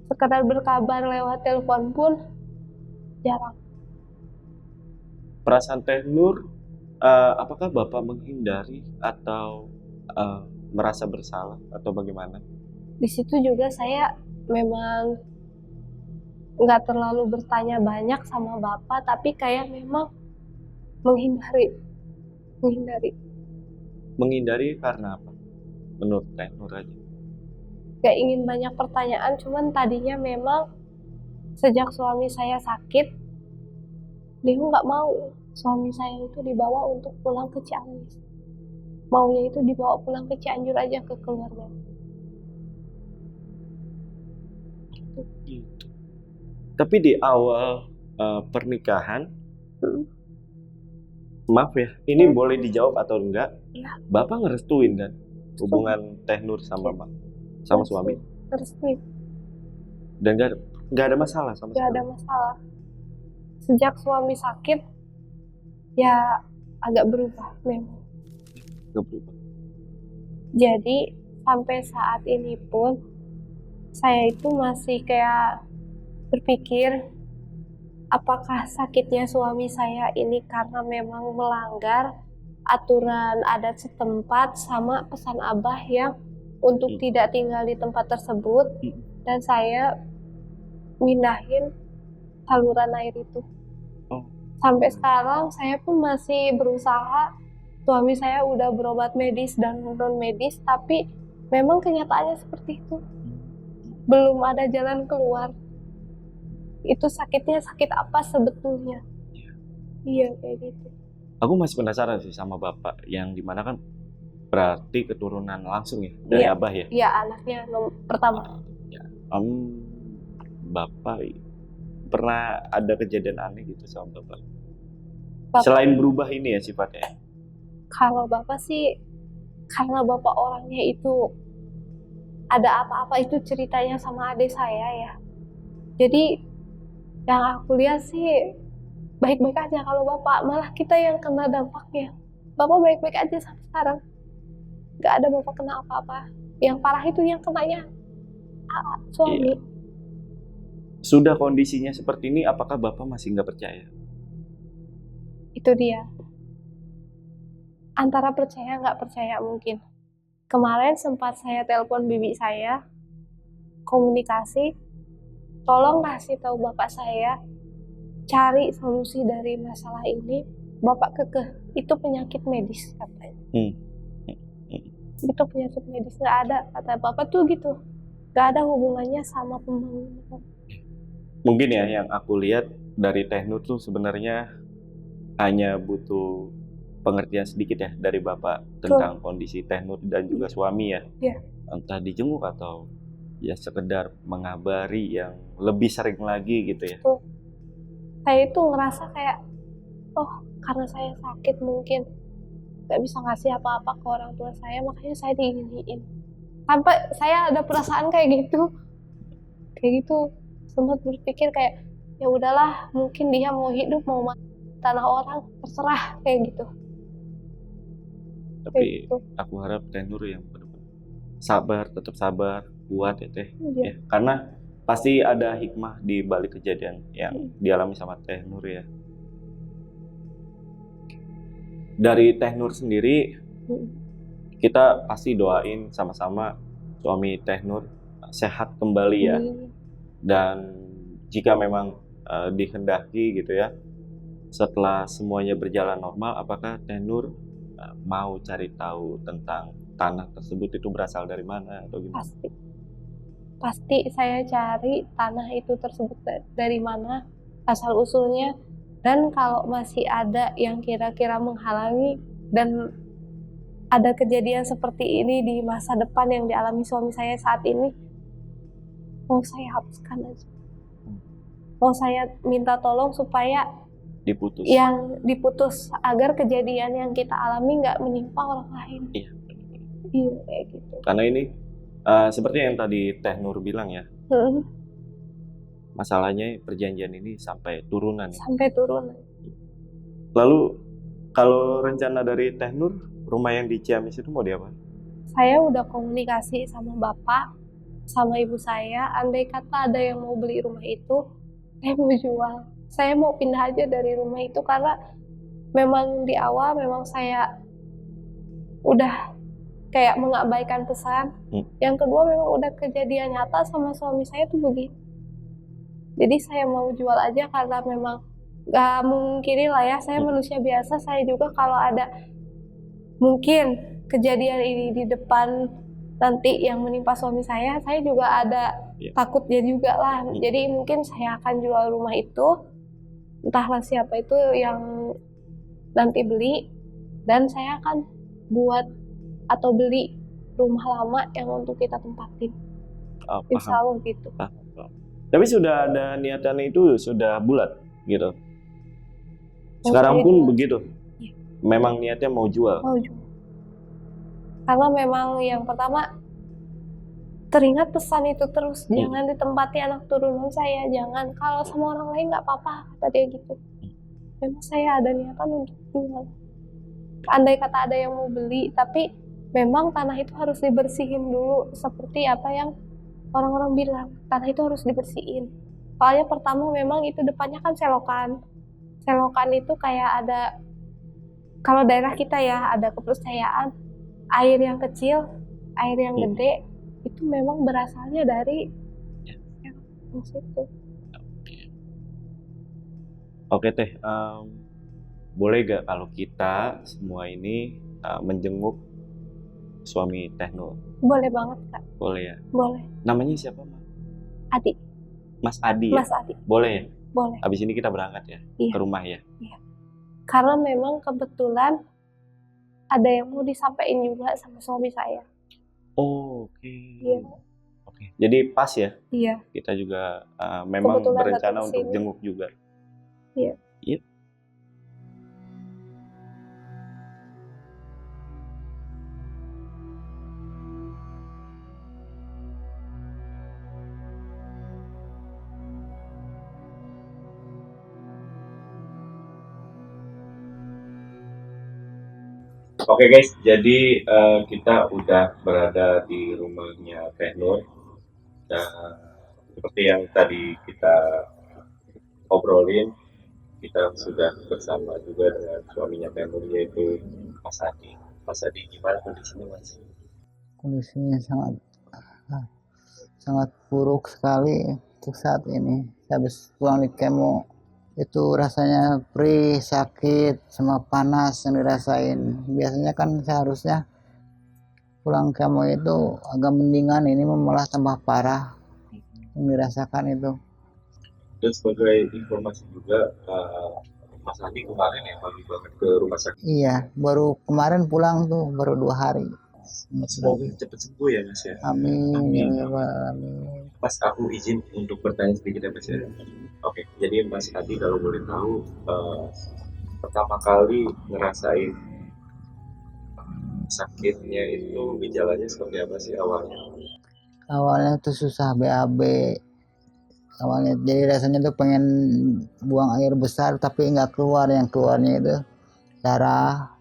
Sekedar berkabar lewat telepon pun jarang. Perasaan Teh Nur, apakah Bapak menghindari atau merasa bersalah atau bagaimana? Di situ juga saya memang nggak terlalu bertanya banyak sama bapak, tapi kayak memang menghindari. Menghindari karena apa? Menurut Teh Nur aja. Gak ingin banyak pertanyaan, cuman tadinya memang sejak suami saya sakit, dia nggak mau suami saya itu dibawa untuk pulang ke Ciamis. Maunya itu dibawa pulang ke Cianjur aja ke keluarga. Gitu. Tapi di awal pernikahan, maaf ya, ini boleh dijawab atau enggak? Iya. Bapak ngerestuin kan hubungan Teh Nur sama suami? Resmi, Dan nggak ada masalah sama gak ada sekali? masalah. Sejak suami sakit, ya agak berubah memang. Nggak berubah. Jadi sampai saat ini pun saya itu masih kayak berpikir apakah sakitnya suami saya ini karena memang melanggar aturan adat setempat sama pesan Abah yang untuk tidak tinggal di tempat tersebut, dan saya mindahin saluran air itu. Oh. Sampai sekarang saya pun masih berusaha. Suami saya udah berobat medis dan non medis, tapi memang kenyataannya seperti itu. Belum ada jalan keluar. Itu sakitnya sakit apa sebetulnya? Iya kayak gitu. Aku masih penasaran sih sama Bapak, yang dimana kan berarti keturunan langsung ya dari Iya. Abah ya? Iya, anaknya pertama. Ya. Bapak pernah ada kejadian aneh gitu sama Bapak? Selain berubah ini ya sifatnya? Kalau Bapak sih, karena Bapak orangnya itu ada apa-apa itu ceritanya sama adik saya ya. Jadi yang aku lihat sih baik-baik aja kalau Bapak, malah kita yang kena dampaknya. Bapak baik-baik aja sampai sekarang. Gak ada Bapak kena apa-apa. Yang parah itu yang kenanya suami. Iya. Sudah kondisinya seperti ini, apakah Bapak masih nggak percaya? Itu dia. Antara percaya nggak percaya mungkin. Kemarin sempat saya telepon bibi saya, komunikasi, tolong kasih tahu bapak saya, cari solusi dari masalah ini. Bapak kekeh, itu penyakit medis katanya. Itu penyakit medis, nggak ada, kata bapak tuh gitu. Nggak ada hubungannya sama pembangunan. Mungkin ya yang aku lihat dari Teh Nur tuh sebenarnya hanya butuh pengertian sedikit ya dari Bapak tentang kondisi Teh Nur dan juga suami ya. Iya. Entah dijenguk atau ya sekedar mengabari yang lebih sering lagi gitu ya. Saya itu ngerasa kayak, oh karena saya sakit mungkin gak bisa ngasih apa-apa ke orang tua saya, makanya saya diginiin. Sampai saya ada perasaan kayak gitu. Sempat berpikir kayak, ya udahlah, mungkin dia mau hidup, mau mati tanah orang, terserah kayak gitu. Tapi aku harap Teh Nur yang benar-benar sabar, tetap sabar, kuat ya Teh. Iya. Ya, karena pasti ada hikmah di balik kejadian yang dialami sama Teh Nur ya. Dari Teh Nur sendiri, kita pasti doain sama-sama suami Teh Nur sehat kembali ya. Dan jika memang dikehendaki gitu ya, setelah semuanya berjalan normal, apakah Teh Nur mau cari tahu tentang tanah tersebut itu berasal dari mana atau gimana? Pasti saya cari tanah itu tersebut dari mana, asal usulnya, dan kalau masih ada yang kira-kira menghalangi dan ada kejadian seperti ini di masa depan yang dialami suami saya saat ini, mau saya hapuskan aja. mau saya minta tolong supaya Diputus. yang diputus agar kejadian yang kita alami nggak menimpa orang lain. Iya. Iya kayak gitu. Karena ini seperti yang tadi Teh Nur bilang ya, Mm, masalahnya perjanjian ini sampai turunan. Ya. sampai turun. Lalu kalau rencana dari Teh Nur, rumah yang di Ciamis itu mau diapain? Saya udah komunikasi sama bapak, sama ibu saya. Andai kata ada yang mau beli rumah itu, saya mau jual. Saya mau pindah aja dari rumah itu karena memang di awal memang saya udah kayak mengabaikan pesan. Yang kedua memang udah kejadian nyata sama suami saya tuh begini. Jadi saya mau jual aja karena memang gak mungkin lah ya, saya manusia biasa, saya juga kalau ada mungkin kejadian ini di depan nanti yang menimpa suami saya juga ada takutnya juga lah. Jadi mungkin saya akan jual rumah itu, entahlah siapa itu yang nanti beli, dan saya akan buat atau beli rumah lama yang untuk kita tempatin. Insya Allah gitu. Tapi sudah ada niatan itu sudah bulat gitu. Sekarang pun begitu. Iya. Memang niatnya mau jual. Mau jual. Karena memang yang pertama teringat pesan itu terus, jangan ditempati anak turunan saya, jangan. Kalau sama orang lain nggak apa-apa, kata dia gitu. Memang saya ada niatan untuk jual. Andai kata ada yang mau beli, tapi memang tanah itu harus dibersihin dulu, seperti apa yang orang-orang bilang, tanah itu harus dibersihin. Soalnya pertama memang itu depannya kan selokan. Selokan itu kayak ada, kalau daerah kita ya ada kepercayaan air yang kecil, air yang gede itu memang berasalnya dari situ. Oke Teh, boleh gak kalau kita semua ini menjenguk suami Teh Nur? Boleh banget Kak. Boleh ya? Boleh. Namanya siapa Mas? Adi. Mas Adi ya? Mas Adi. Boleh ya? Boleh. Habis ini kita berangkat ya? Iya. Ke rumah ya? Iya. Karena memang kebetulan ada yang mau disampaikan juga sama suami saya. Oh, oke. Iya. Oke. Jadi pas ya? Iya. Kita juga memang Kebetulan berencana datang untuk sini. jenguk juga. Iya. Iya. Oke guys, jadi kita udah berada di rumahnya Teh Nur. Dan seperti yang tadi kita obrolin, kita sudah bersama juga dengan suaminya Teh Nur, yaitu Mas Adi. Mas Adi, gimana kondisinya Mas? Kondisinya sangat buruk sekali untuk saat ini. Saya habis pulang di kemo, itu rasanya perih, sakit, sama panas yang dirasain. Biasanya kan seharusnya pulang kemo itu agak mendingan, ini malah tambah parah yang dirasakan itu. Dan sebagai informasi juga, Mas Adi kemarin ya pagi banget ke rumah sakit. Iya, baru kemarin pulang tuh, baru 2 hari. Semoga cepat sembuh ya Mas ya. Amin. Amin. Ya, amin. Mas, aku izin untuk bertanya sedikit ya Mas ya. Oke, jadi Mas Adi kalau boleh tahu, pertama kali ngerasain sakitnya itu gejalanya seperti apa sih awalnya? Awalnya tuh susah BAB. Awalnya jadi rasanya tuh pengen buang air besar tapi nggak keluar, yang keluarnya itu darah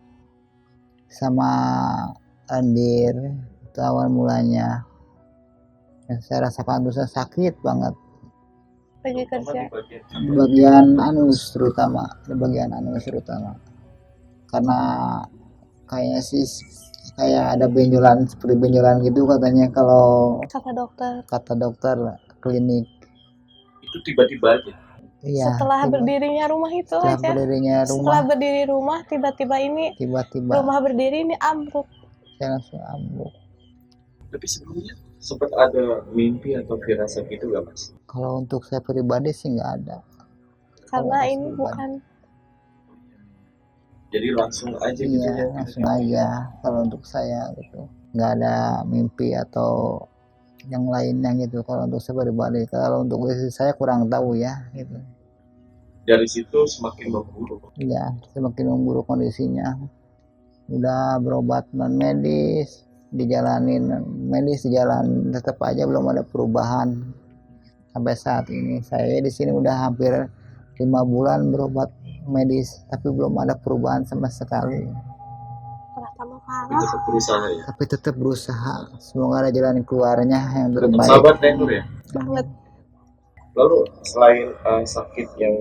sama lendir. Itu awal mulanya. Dan saya rasakan tuh sakit banget. Lagi kerja. Di bagian anus terutama, karena kayaknya sih kayak ada benjolan, seperti benjolan gitu katanya kalau kata dokter klinik. Itu tiba-tiba aja. Iya. Setelah berdirinya rumah itu aja. Setelah berdiri rumah tiba-tiba rumah berdiri ini ambruk. Saya langsung ambruk. Tapi sebelumnya sempat ada mimpi atau firasat gitu gak Mas? Kalau untuk saya pribadi sih nggak ada. Karena ini bukan. Jadi langsung aja gitu ya? Langsung aja kalau untuk saya gitu. Nggak ada mimpi atau yang lainnya gitu. Kalau untuk saya pribadi, kalau untuk istri saya kurang tahu ya gitu. Dari situ semakin memburuk. Ya, semakin memburuk kondisinya. Udah berobat non medis, dijalanin medis dijalan, tetap aja belum ada perubahan sampai saat ini. Saya di sini udah hampir 5 bulan berobat medis, tapi belum ada perubahan sama sekali. Malah tambah Tapi parah. tetap berusaha ya. Tapi tetap berusaha. Semoga ada jalan keluarnya yang Tetap terbaik. sabar Teh Nur ya. Banget. Lalu selain sakit yang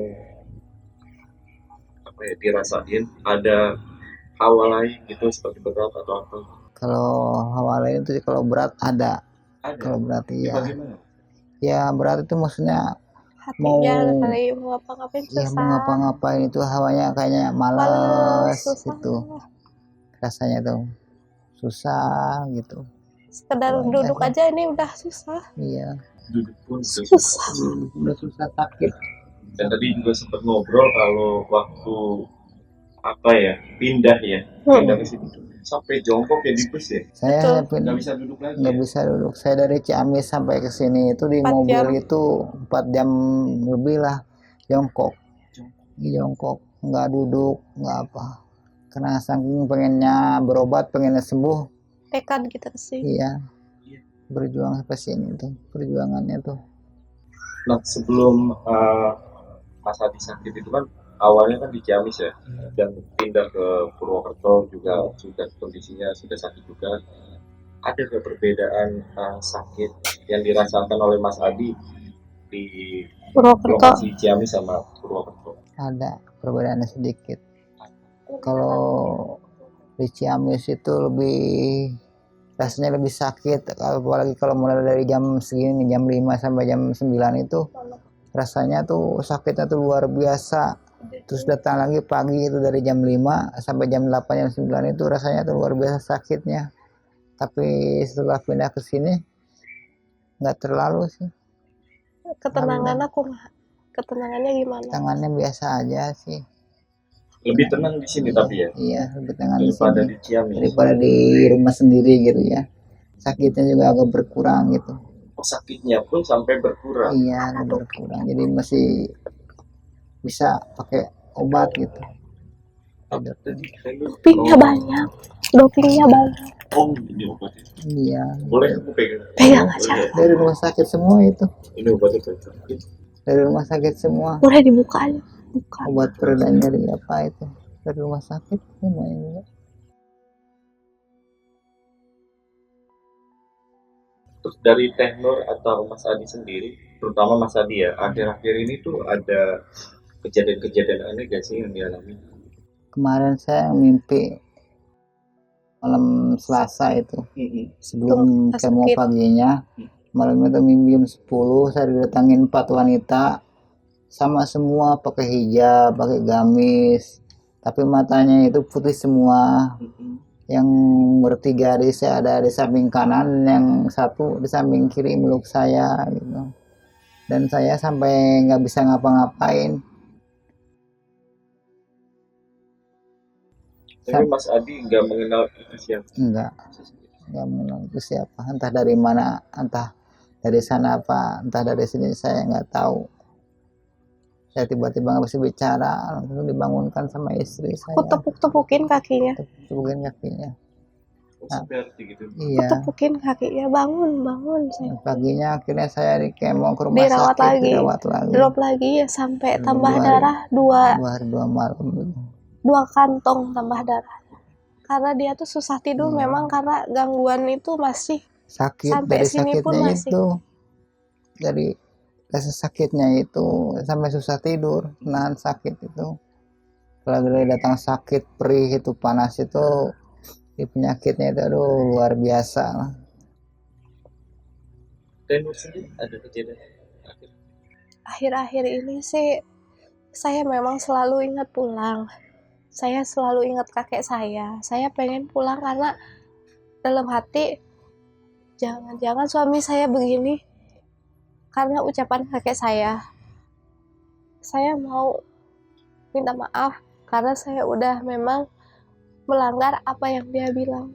dirasain, ada hawa lain gitu seperti berat atau apa? Kalau hawa lain itu kalau berat ada. Kalau berat iya. Bagaimana? Ya berat itu maksudnya Hatinya kali mau ngapa-ngapain ya susah. mau ngapa-ngapain itu hawanya kayaknya males susah. gitu. Rasanya tuh susah gitu. Sekedar Banyak duduk ya. aja ini udah susah. Iya, Duduk pun susah. Susah. udah susah sakit. Dan tadi juga sempat ngobrol kalau waktu pindah ke situ sampai jongkok ya di bus ya. Saya Nggak bisa duduk lagi. nggak bisa duduk. Saya dari Ciamis sampai ke sini itu di 4 mobil jam. itu 4 jam lebih lah jongkok, nggak duduk, nggak apa. Karena saking pengennya berobat, pengennya sembuh, Tekad kita sih. iya, berjuang sampai sini tuh, perjuangannya tuh. Nah sebelum Mas Adi sakit itu kan awalnya kan di Ciamis ya, dan pindah ke Purwokerto juga sudah kondisinya sudah sakit juga. Ada nggak perbedaan sakit yang dirasakan oleh Mas Adi di Purwokerto. lokasi Ciamis sama Purwokerto? Ada perbedaannya sedikit. Kalau di Ciamis itu rasanya lebih sakit, apalagi kalau mulai dari jam segini, jam 5 sampai jam 9 itu rasanya tuh sakitnya tuh luar biasa. Terus datang lagi pagi itu dari jam 5 sampai jam 8 jam 9 itu rasanya tuh luar biasa sakitnya. Tapi setelah pindah ke sini nggak terlalu sih. Ketenangannya gimana? Tangannya biasa aja sih. Lebih tenang di sini tapi ya, Iya, lebih tenang di daripada sini di Ciamis. daripada di rumah sendiri gitu ya. Sakitnya juga agak berkurang gitu. Sakitnya pun sampai berkurang. Iya, agak berkurang. Jadi masih bisa pakai obat gitu. Dopingnya banyak. Oh, ini obatnya. Iya. Boleh aku pegang? Pegang aja. Dari rumah sakit semua itu. Ini obatnya sakit. Dari rumah sakit semua. Boleh dibuka aja. Buka. Obat pereda nyeri apa itu. Dari rumah sakit semuanya juga. Terus dari Teh Nur atau Mas Adi sendiri, terutama Mas Adi ya, akhir-akhir ini tuh ada kejadian-kejadian aneh gak sih yang dialami? Kemarin saya mimpi malam Selasa itu. Sebelum kemo paginya, malam itu mimpi jam 10 saya didatangin 4 wanita sama semua pakai hijab, pakai gamis, tapi matanya itu putih semua. Yang bertiga di saya ada di samping kanan, yang satu di samping kiri meluk saya gitu. Dan saya sampai nggak bisa ngapa-ngapain. Tapi Mas Adi nggak mengenal itu siapa? Nggak mengenal itu siapa. Entah dari mana, entah dari sana apa, entah dari sini, saya nggak tahu. Saya tiba-tiba nggak bisa bicara, langsung dibangunkan sama istri saya. Aku tepuk-tepukin kakinya. Tepukin kakinya. Sampai harus gitu. Iya. Tepukin kakinya, bangun. Saya. Paginya akhirnya saya di kemo ke rumah Dirawat sakit, lagi. dirawat lagi. Drop lagi ya sampai tambah 2 darah 2 hari 2 malam. 2 kantong tambah darah. Karena dia tuh susah tidur memang karena gangguan itu masih sakit. sampai Dari sini pun sakitnya masih. itu, dari rasa sakitnya itu sampai susah tidur, nahan sakit itu. Kalau datang sakit perih itu panas itu, di penyakitnya itu aduh luar biasa lah. Dan sendiri ada kejadian Akhir-akhir ini sih saya memang selalu ingat pulang. Saya selalu ingat kakek saya. Saya pengen pulang karena dalam hati jangan-jangan suami saya begini karena ucapan kakek saya. Saya mau minta maaf karena saya udah memang melanggar apa yang dia bilang.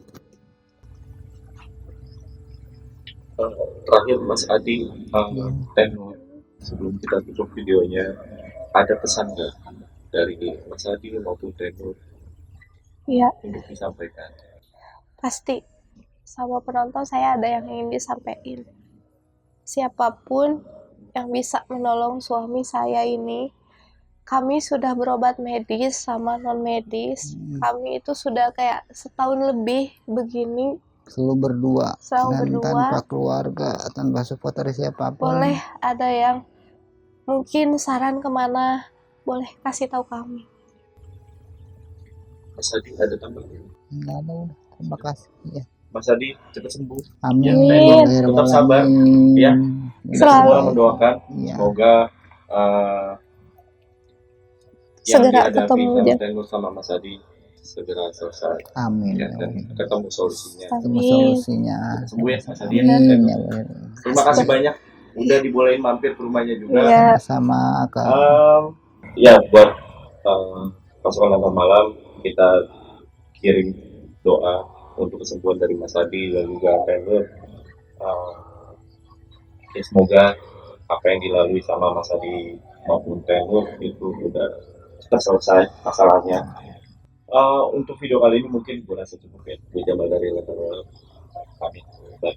Terakhir Mas Adi, Iya. Tenor, sebelum kita tutup videonya, ada pesan nggak dari Mas Adi maupun Tenor Iya, untuk disampaikan? pasti sama penonton saya ada yang ingin disampaikan. Siapapun yang bisa menolong suami saya ini, kami sudah berobat medis sama non medis. Kami itu sudah kayak setahun lebih begini, Selalu berdua selalu dan berdua. tanpa keluarga, tanpa support dari siapapun. Boleh ada yang mungkin saran kemana, boleh kasih tahu kami. Mas Adi ada tambahan? Enggak ada udah. Terima kasih. Ya. Mas Adi cepat sembuh. Amin. Amin. Tetap sabar, ya. Kita Selalu. semua mendoakan Iya. semoga yang Segera dihadapi ketemu sama aja. Tenor sama Mas Adi segera selesai, Amin. ya, dan ketemu solusinya. Ketemu Amin. solusinya. Sembuh ya, Mas Adi. Amin. Ya, boleh. Terima kasih banyak udah dibolehin mampir ke rumahnya juga. Iya. Sama Kak. Ya, buat pasukan nonton malam, kita kirim doa untuk kesembuhan dari Mas Adi dan juga Tenor. Ya, semoga apa yang dilalui sama Mas Adi maupun Tenor itu udah selesai masalahnya. Untuk video kali ini mungkin gue rasa cukup ya. Gue Jamal dari Letter World. Pamit. Bye.